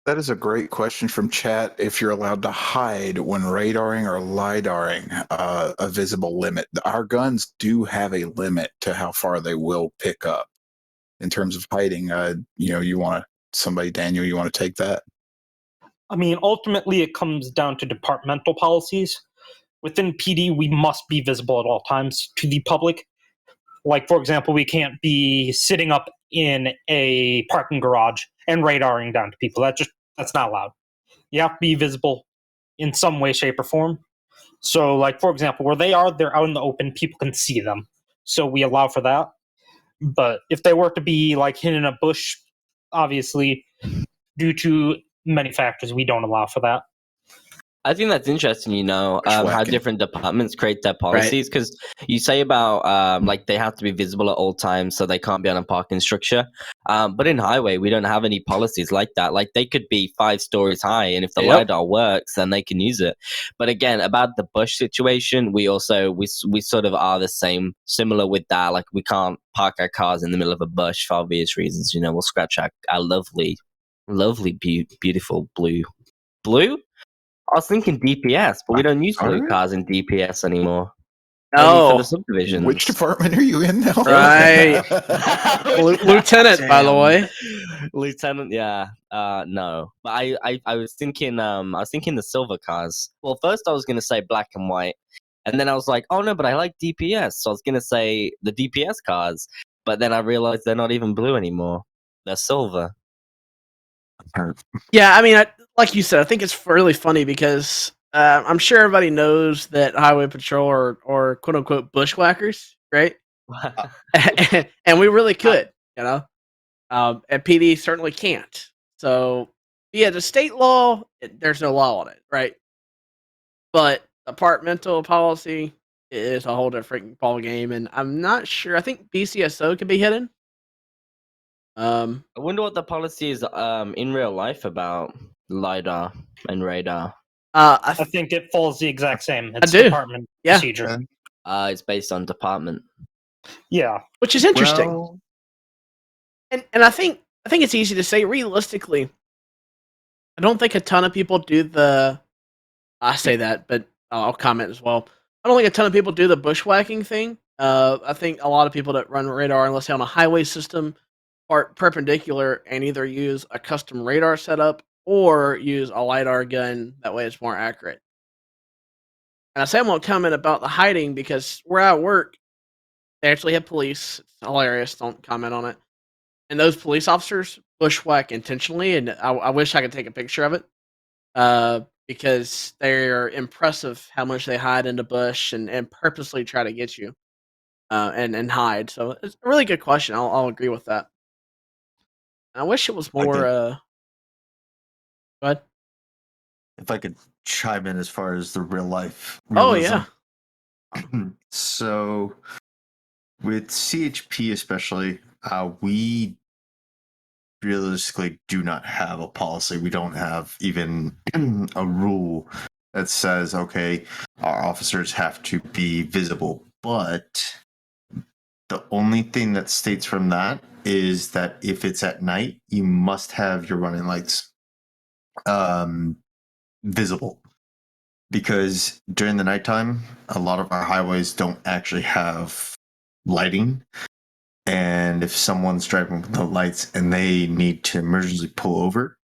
That is a great question from chat. If you're allowed to hide when radaring or lidaring a visible limit, our guns do have a limit to how far they will pick up in terms of hiding. You want somebody, Daniel, you want to take that? I mean, ultimately, it comes down to departmental policies. Within PD, we must be visible at all times to the public. Like, for example, we can't be sitting up in a parking garage and radaring down to people. That's not allowed. You have to be visible in some way, shape, or form. So, like, for example, where they're out in the open, people can see them. So we allow for that. But if they were to be, like, hidden in a bush, obviously, due to many factors, we don't allow for that. I think that's interesting, how different departments create their policies. Because you say about like they have to be visible at all times, so they can't be on a parking structure. But in highway, we don't have any policies like that. Like they could be 5 stories high, and if the LiDAR works, then they can use it. But again, about the bush situation, we sort of are the same, similar with that. Like we can't park our cars in the middle of a bush for obvious reasons. We'll scratch our lovely, beautiful blue. I was thinking DPS, but we don't use blue cars in DPS anymore. Only for the subdivisions. Which department are you in now? Right. Lieutenant, by the way. Lieutenant, yeah. No. But I was thinking the silver cars. Well, first I was gonna say black and white. And then I was like, oh no, but I like DPS. So I was gonna say the DPS cars. But then I realized they're not even blue anymore. They're silver. Yeah, I mean, like you said, I think it's really funny because I'm sure everybody knows that highway patrol or quote unquote bushwhackers, right? and we really could, and PD certainly can't. So yeah, the state law, there's no law on it, right? But departmental policy is a whole different ball game, and I'm not sure. I think BCSO can be hidden. I wonder what the policy is in real life about LiDAR and radar. I think it follows the exact same. It's department procedure. It's based on department. Yeah, which is interesting. And I think it's easy to say realistically. I don't think a ton of people do the. I say that, but I'll comment as well. I don't think a ton of people do the bushwhacking thing. I think a lot of people that run radar, unless they're on a highway system, are perpendicular and either use a custom radar setup or use a LiDAR gun. That way it's more accurate. And I say I won't comment about the hiding because where I work, they actually have police. It's hilarious. Don't comment on it. And those police officers bushwhack intentionally, and I wish I could take a picture of it because they're impressive how much they hide in the bush and purposely try to get you and hide. So it's a really good question. I'll agree with that. I wish it was more. Go ahead. If I could chime in as far as the real life. Oh yeah. So with CHP especially, we realistically do not have a policy. We don't have even a rule that says, okay, our officers have to be visible. But the only thing that states from that is that if it's at night, you must have your running lights visible. Because during the nighttime, a lot of our highways don't actually have lighting. And if someone's driving with the lights and they need to emergency pull over,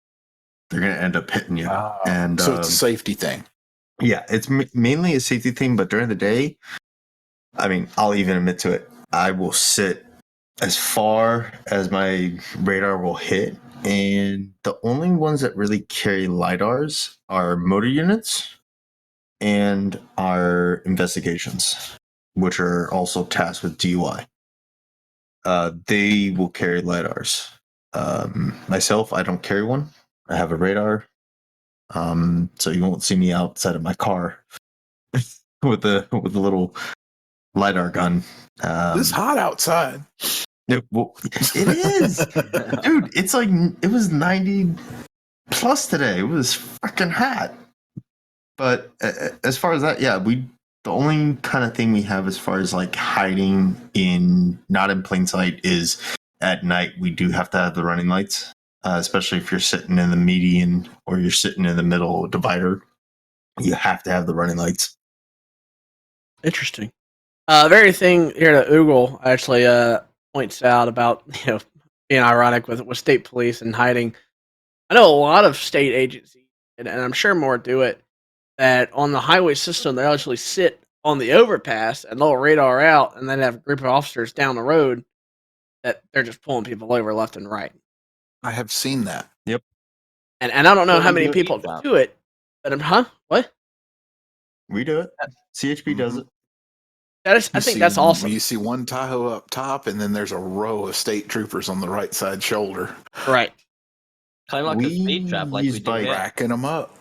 they're going to end up hitting you. And so it's a safety thing. Yeah, it's mainly a safety thing. But during the day, I mean, I'll even admit to it. I will sit as far as my radar will hit. And the only ones that really carry LiDARs are motor units and our investigations, which are also tasked with DUI. They will carry LiDARs. Myself, I don't carry one. I have a radar. So you won't see me outside of my car with a little LiDAR gun. It's hot outside. It is, dude. It's like it was 90 plus today. It was fucking hot. But as far as that, yeah, the only kind of thing we have as far as like hiding in not in plain sight is at night. We do have to have the running lights, especially if you're sitting in the median or you're sitting in the middle divider. You have to have the running lights. Interesting. Very thing here that Oogle actually points out about being ironic with state police and hiding. I know a lot of state agencies, and I'm sure more do it, that on the highway system they actually sit on the overpass and they'll radar out, and then have a group of officers down the road that they're just pulling people over left and right. I have seen that. Yep. And I don't know how many people do it, but what? We do it. CHP does it. I think that's awesome. You see one Tahoe up top, and then there's a row of state troopers on the right side shoulder. Right. Kind of like a speed trap, like we do here. Racking them up.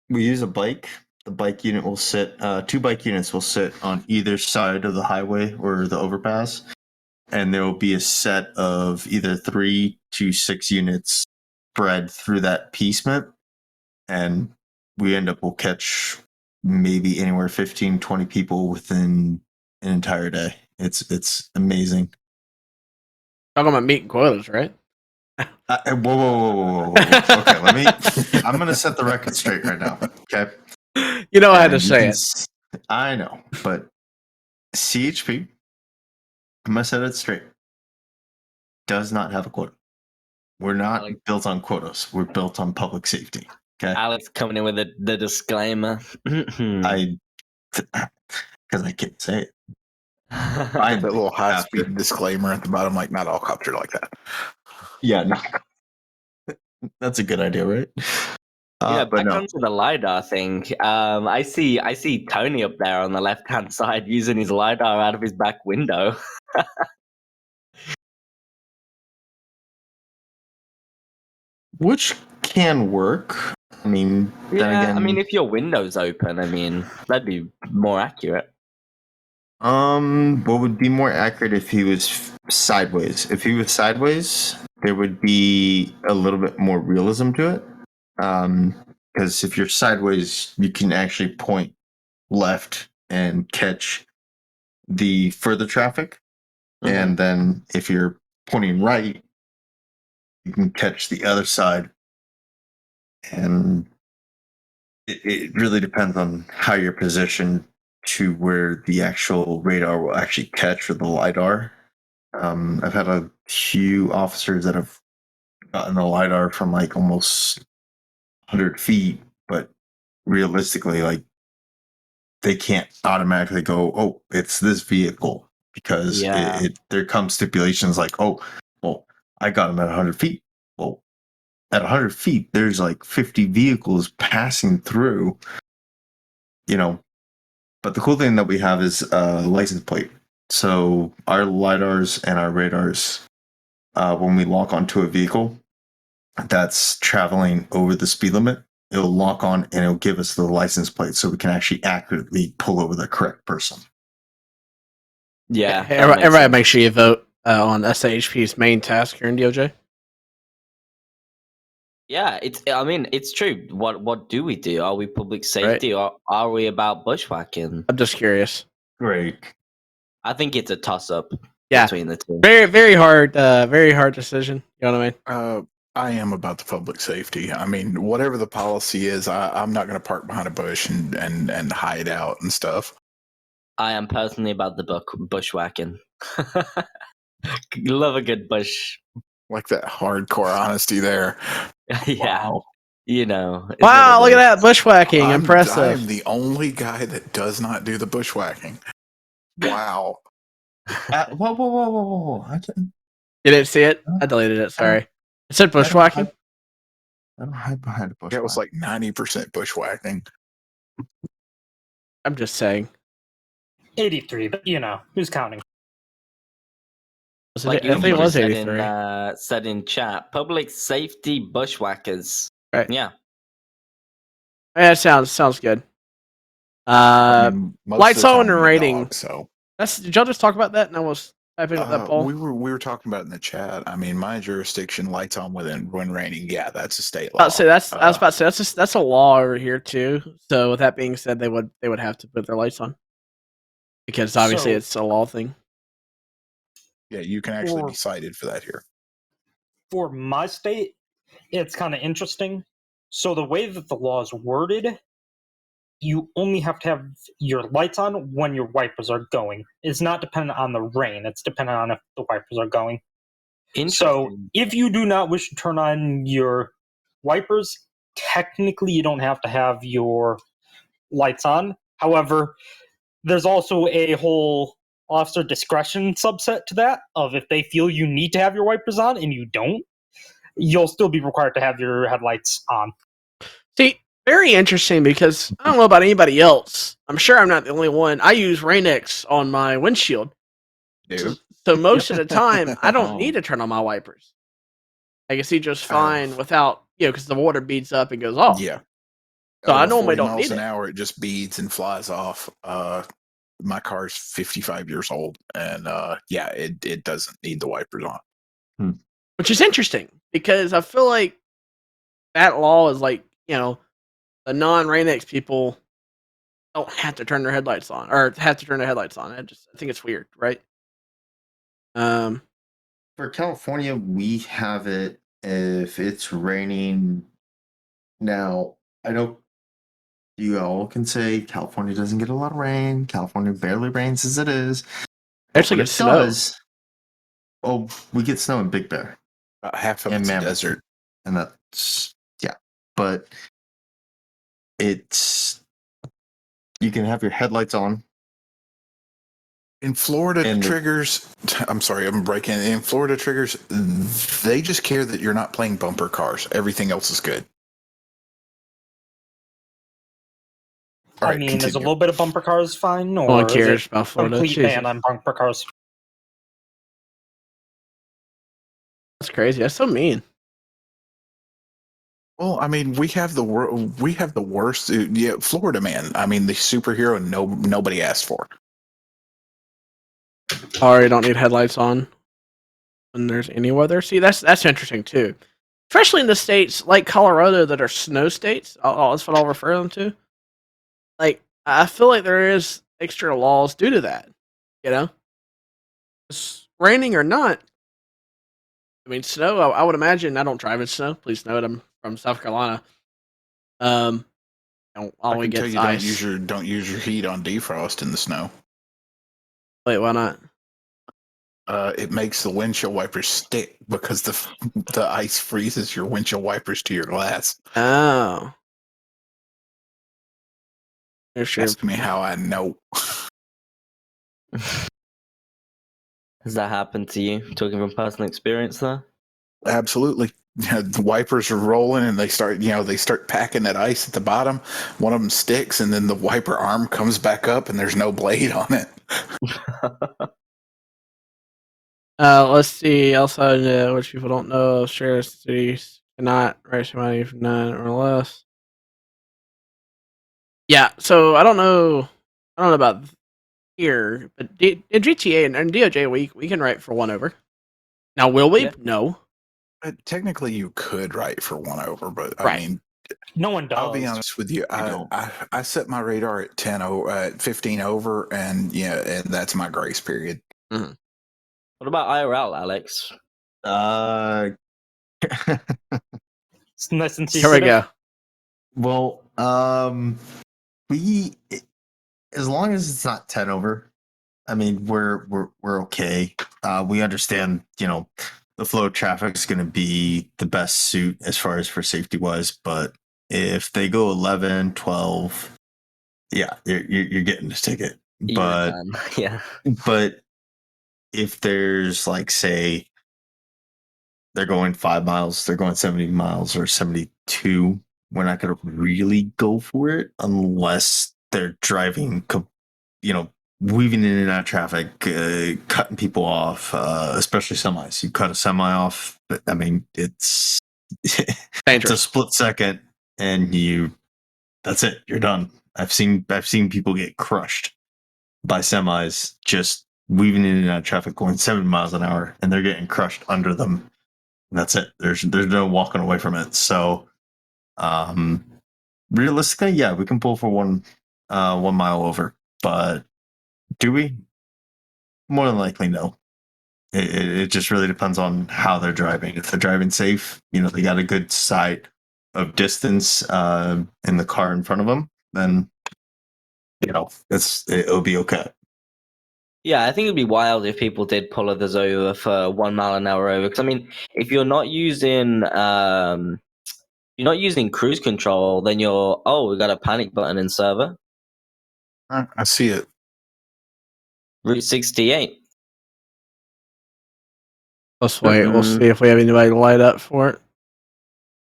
We use a bike. The bike unit will sit. 2 bike units will sit on either side of the highway or the overpass, and there will be a set of either 3 to 6 units spread through that piecement, and we'll catch maybe anywhere 15, 20 people within an entire day. It's amazing. Talking about meeting quotas, right? Whoa. Okay, I'm gonna set the record straight right now. Okay. You know I had to say it. I know, but CHP, I'm gonna set it straight, does not have a quota. We're not built on quotas. We're built on public safety. Okay. Alex coming in with the disclaimer. Because I can't say it. That little high-speed disclaimer at the bottom, like not all cops are like that. Yeah, no. That's a good idea, right? Yeah, back onto the LiDAR thing. I see Tony up there on the left-hand side using his LiDAR out of his back window. Which can work. I mean, then again, I mean, if your window's open, I mean, that'd be more accurate. What would be more accurate if he was sideways? If he was sideways, there would be a little bit more realism to it. Because if you're sideways, you can actually point left and catch the further traffic. Mm-hmm. And then if you're pointing right, you can catch the other side. And it really depends on how you're positioned to where the actual radar will actually catch, or the LiDAR. I've had a few officers that have gotten the LiDAR from like almost 100 feet, but realistically, like, they can't automatically go, oh, it's this vehicle, because there come stipulations like, oh, well, I got him at 100 feet. Well, at 100 feet, there's like 50 vehicles passing through, But the cool thing that we have is license plate. So our LiDARs and our radars, when we lock onto a vehicle that's traveling over the speed limit, it'll lock on and it'll give us the license plate so we can actually accurately pull over the correct person. Yeah. Everybody make sure you vote on SAHP's main task here in DOJ. Yeah, it's true. What do we do? Are we public safety, or are we about bushwhacking? I'm just curious. Great. I think it's a toss-up between the two. Very hard decision. You know what I mean? I am about the public safety. I mean, whatever the policy is, I'm not going to park behind a bush and hide out and stuff. I am personally about the bushwhacking. Love a good bush. Like that hardcore honesty there. Yeah. Wow. Wow, look at that bushwhacking. Impressive. I am the only guy that does not do the bushwhacking. Wow. Whoa. You didn't see it? I deleted it. Sorry. It said bushwhacking. I don't hide behind a bushwhack. It was like 90% bushwhacking. I'm just saying. 83, but who's counting? Like I think it was 83. Said in chat, public safety bushwhackers. Right. Yeah. Yeah, sounds good. Most Lights of the on time and I'm a rating. dog, so Did y'all just talk about that? And I was typing up that poll. we were talking about it in the chat. I mean, my jurisdiction, lights on when raining. Yeah, that's a state I law. was about to say that's a law over here too. So with that being said, they would have to put their lights on because obviously So- it's a law thing. Yeah, you can actually be cited for that here. For my state, it's kind of interesting. So the way that the law is worded, you only have to have your lights on when your wipers are going. It's not dependent on the rain. It's dependent on if the wipers are going. So if you do not wish to turn on your wipers, technically you don't have to have your lights on. However, there's also a whole officer discretion subset to that of if they feel you need to have your wipers on and you don't, you'll still be required to have your headlights on. See, very interesting because I don't know about anybody else. I'm sure I'm not the only one. I use Rain-X on my windshield. So most of the time, I don't need to turn on my wipers. I can see just fine without, because the water beads up and goes off. Yeah. So I Over normally 40 don't miles need an it. hour, it just beads and flies off. My car's 55 years old, and yeah, it doesn't need the wipers on. Which is interesting because I feel like that law is like, the non-Rain-X people don't have to turn their headlights on or have to turn their headlights on. I think it's weird, right? For California, we have it if it's raining. Now, I know you all can say California doesn't get a lot of rain. California barely rains as it is. Actually, But gets snow. Oh, we get snow in Big Bear. Half of it's desert. And that's, yeah. But it's, you can have your headlights on. In Florida, triggers, I'm sorry, I'm breaking. In Florida, triggers, they just care that you're not playing bumper cars. Everything else is good. I mean, is a little bit of bumper cars fine, or No one cares is it about Florida. complete Jesus. ban on bumper cars? That's crazy. That's so mean. Well, I mean, we have the worst. Yeah, Florida man. I mean, the superhero nobody asked for. Or you don't need headlights on when there's any weather. See, that's interesting too. Especially in the states like Colorado that are snow states. That's what I'll refer them to. Like, I feel like there is extra laws due to that. It's raining or not. I mean, snow. I would imagine. I don't drive in snow. Please note, I'm from South Carolina. I All we can get tell is you ice. don't use your heat on defrost in the snow. Wait, why not? It makes the windshield wipers stick because the ice freezes your windshield wipers to your glass. Oh. Ask me how I know. Has that happened to you? Talking from personal experience there? Absolutely. The wipers are rolling and they start packing that ice at the bottom. One of them sticks and then the wiper arm comes back up and there's no blade on it. Let's see. Also, which people don't know, sheriff's cities cannot raise money for 9 or less. Yeah, so I don't know about here, but in GTA and DOJ we can write for 1 over. Now, will we? Yeah. No. Technically, you could write for 1 over, but I Right. mean, no one does. I'll be honest with you. I set my radar at 15 over, and and that's my grace period. Mm-hmm. What about IRL, Alex? It's nice and Here we go. Well, we, as long as it's not 10 over, I mean, we're okay. We understand, the flow of traffic is going to be the best suit as far as for safety wise, but if they go 11, 12, yeah, you're getting this ticket. But yeah. But if there's like, say, they're going 5 miles, they're going 70 miles or 72, we're not going to really go for it unless they're driving, weaving in and out of traffic, cutting people off, especially semis. You cut a semi off, I mean, it's it's a split second, and that's it. You're done. I've seen people get crushed by semis just weaving in and out of traffic going 70 miles an hour, and they're getting crushed under them. That's it. There's no walking away from it. So, realistically, yeah, we can pull for 1 mile over, but do we? More than likely, no. It just really depends on how they're driving. If they're driving safe, they got a good sight of distance in the car in front of them, then it'll be okay. Yeah, I think it'd be wild if people did pull others over for 1 mile an hour over. Because I mean, if you're not using cruise control, then we got a panic button in server. I see it. Route 68. Let's wait. We'll see if we have anybody light up for it.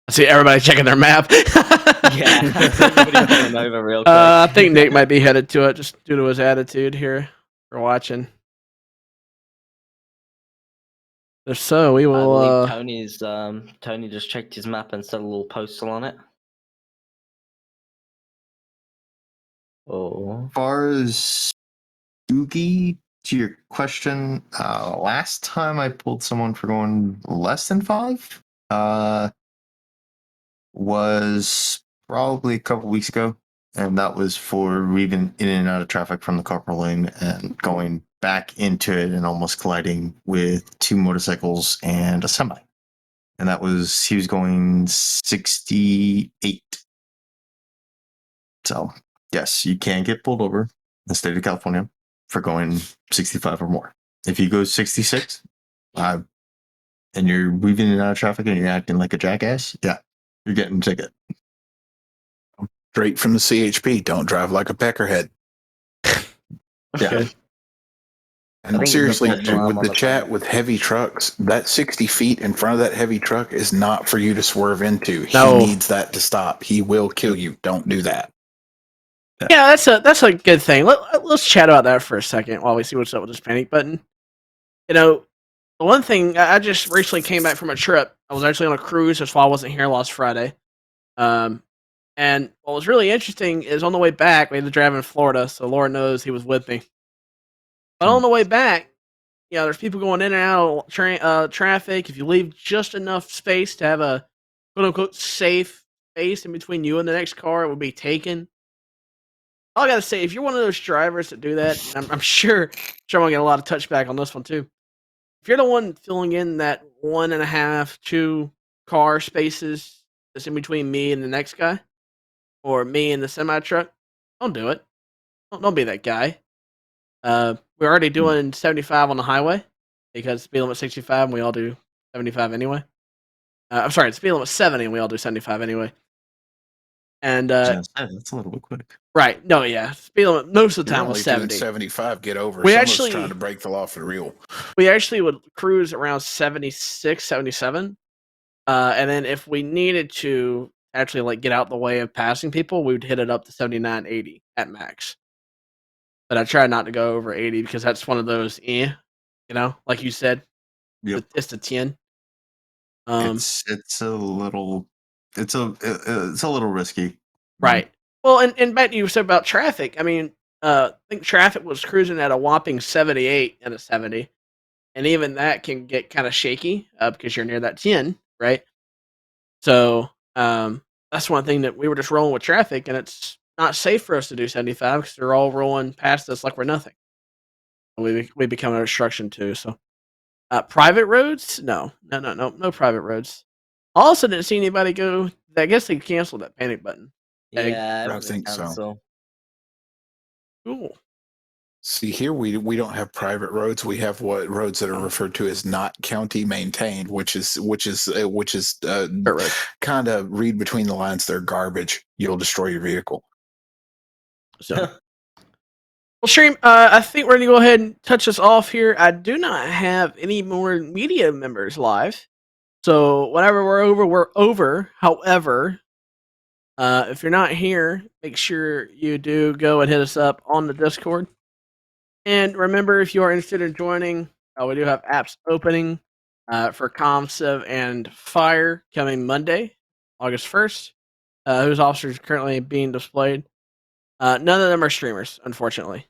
I see everybody checking their map. Over real quick. I think Nick might be headed to it just due to his attitude here for watching. If so, we will. I believe Tony just checked his map and set a little postal on it. Oh. As far as Doogie, to your question, last time I pulled someone for going less than 5, was probably a couple weeks ago, and that was for weaving in and out of traffic from the carpool lane and going back into it and almost colliding with 2 motorcycles and a semi. And he was going 68. So, yes, you can get pulled over in the state of California for going 65 or more. If you go 66, and you're weaving in and out of traffic and you're acting like a jackass, yeah, you're getting a ticket. Straight from the CHP. Don't drive like a peckerhead. Yeah. And seriously, with the chat with heavy trucks, that 60 feet in front of that heavy truck is not for you to swerve into. No. He needs that to stop. He will kill you. Don't do that. Yeah, that's a good thing. Let's chat about that for a second while we see what's up with this panic button. The one thing, I just recently came back from a trip. I was actually on a cruise, that's why I wasn't here last Friday. And what was really interesting is on the way back, we had to drive in Florida, so Lord knows he was with me. But on the way back, there's people going in and out of traffic. If you leave just enough space to have a quote-unquote safe space in between you and the next car, it would be taken. All I gotta say, if you're one of those drivers that do that, and I'm sure I'm gonna get a lot of touchback on this one too. If you're the one filling in that 1.5, 2 car spaces that's in between me and the next guy, or me and the semi truck, don't do it. Don't be that guy. We're already doing 75 on the highway because speed limit 65 and we all do 75 anyway. I'm sorry, it's speed limit 70 and we all do 75 anyway. And that's a little bit quick. Right. No, yeah. Speed limit most of the You're time only was 70. doing 75. Get over. We Someone's actually trying to break the law for real. We actually would cruise around 76, 77. And then if we needed to actually get out the way of passing people, we would hit it up to 79, 80 at max. But I try not to go over 80 because that's one of those, like you said, it's the 10. It's a little risky. Right. Well, and back to you said about traffic. I mean, I think traffic was cruising at a whopping 78 and a 70. And even that can get kind of shaky because you're near that 10, right? So that's one thing that we were just rolling with traffic, and it's not safe for us to do 75 because they're all rolling past us like we're nothing. We become an obstruction too. So private roads? No private roads. Also didn't see anybody go. I guess they canceled that panic button. Yeah, I think so. Cool. See, here we don't have private roads. We have roads that are referred to as not county maintained, which is kind of read between the lines. They're garbage. You'll destroy your vehicle. So, well, Stream, I think we're going to go ahead and touch us off here. I do not have any more media members live. So whenever we're over. However, if you're not here, make sure you do go and hit us up on the Discord. And remember, if you are interested in joining, we do have apps opening for ComSciv and Fire coming Monday, August 1st, whose officers are currently being displayed. None of them are streamers, unfortunately.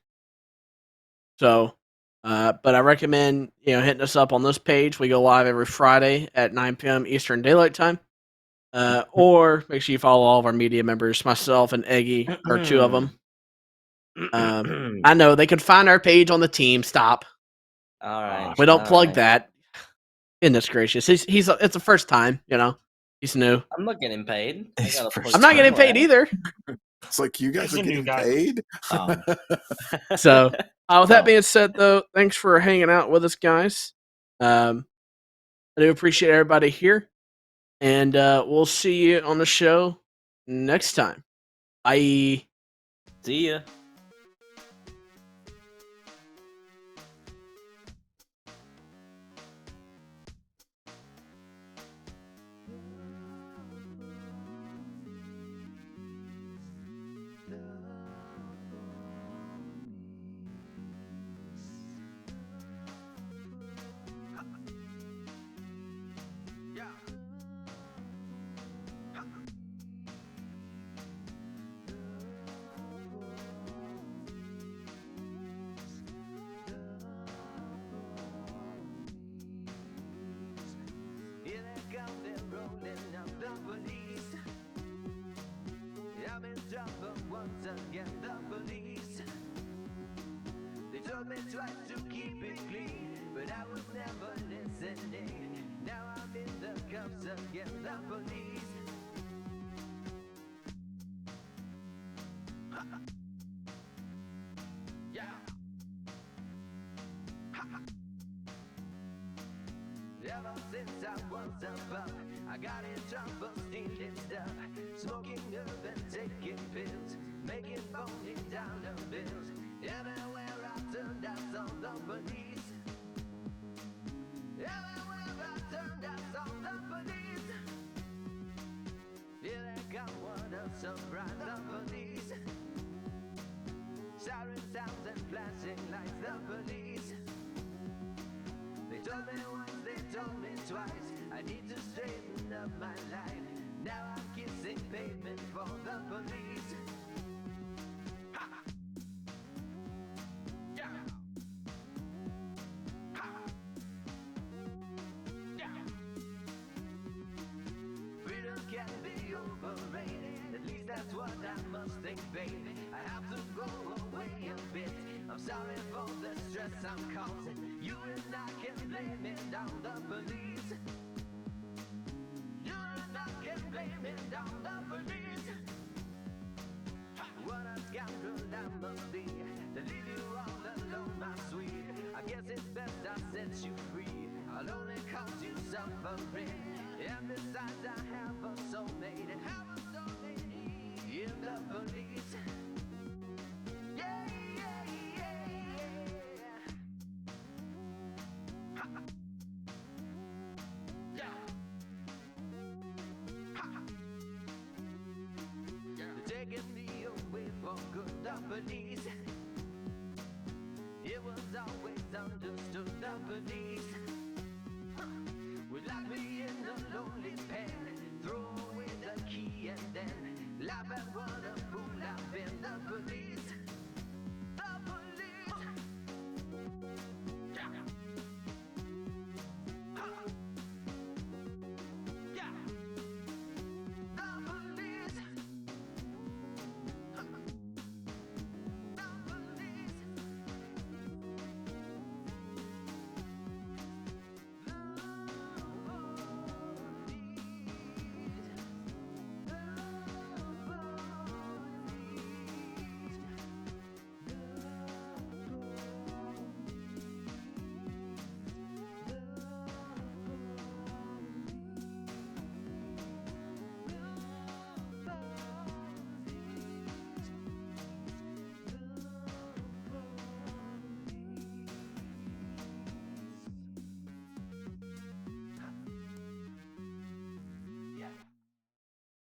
So, but I recommend hitting us up on this page. We go live every Friday at 9 p.m. Eastern Daylight Time. Or make sure you follow all of our media members. Myself and Eggy are two of them. I know they can find our page on the team. Stop. All right. We don't all plug right. that. Goodness gracious, it's the first time. He's new. I'm not getting paid. I gotta plug I'm not getting somewhere. paid either. It's like you guys He's are a new getting guy. paid. So, with that Oh. being said, though, thanks for hanging out with us, guys. I do appreciate everybody here, and we'll see you on the show next time. Bye. See ya. Tried to keep it clean, but I was never listening. Now I'm in the cuffs again, the police. Yeah. Ever since I was a pup, I got in trouble stealing stuff, smoking herb and taking pills, making phony dollar bills. Everywhere I turned, I saw the police. Everywhere I turned, I saw the police. Here they come, what a surprise, the police. Siren sounds and flashing lights, the police. They told me once, they told me twice, I need to straighten up my life. Now I'm kissing pavement for the police. Freedom can be overrated, at least that's what I must think, baby. I have to go away a bit. I'm sorry for the stress I'm causing. You and I can blame it on the police. You and I can blame it on the police. What a scoundrel I must be to leave you all alone, my sweet. I guess it's best I set you free. I'll only cause you suffering. And besides, I have a soulmate. In the police. Yeah, yeah, yeah, yeah. They're taking me away for good, the police. It was always understood, the police. Would lock me in a lonely pen, throw away the key and then laugh at what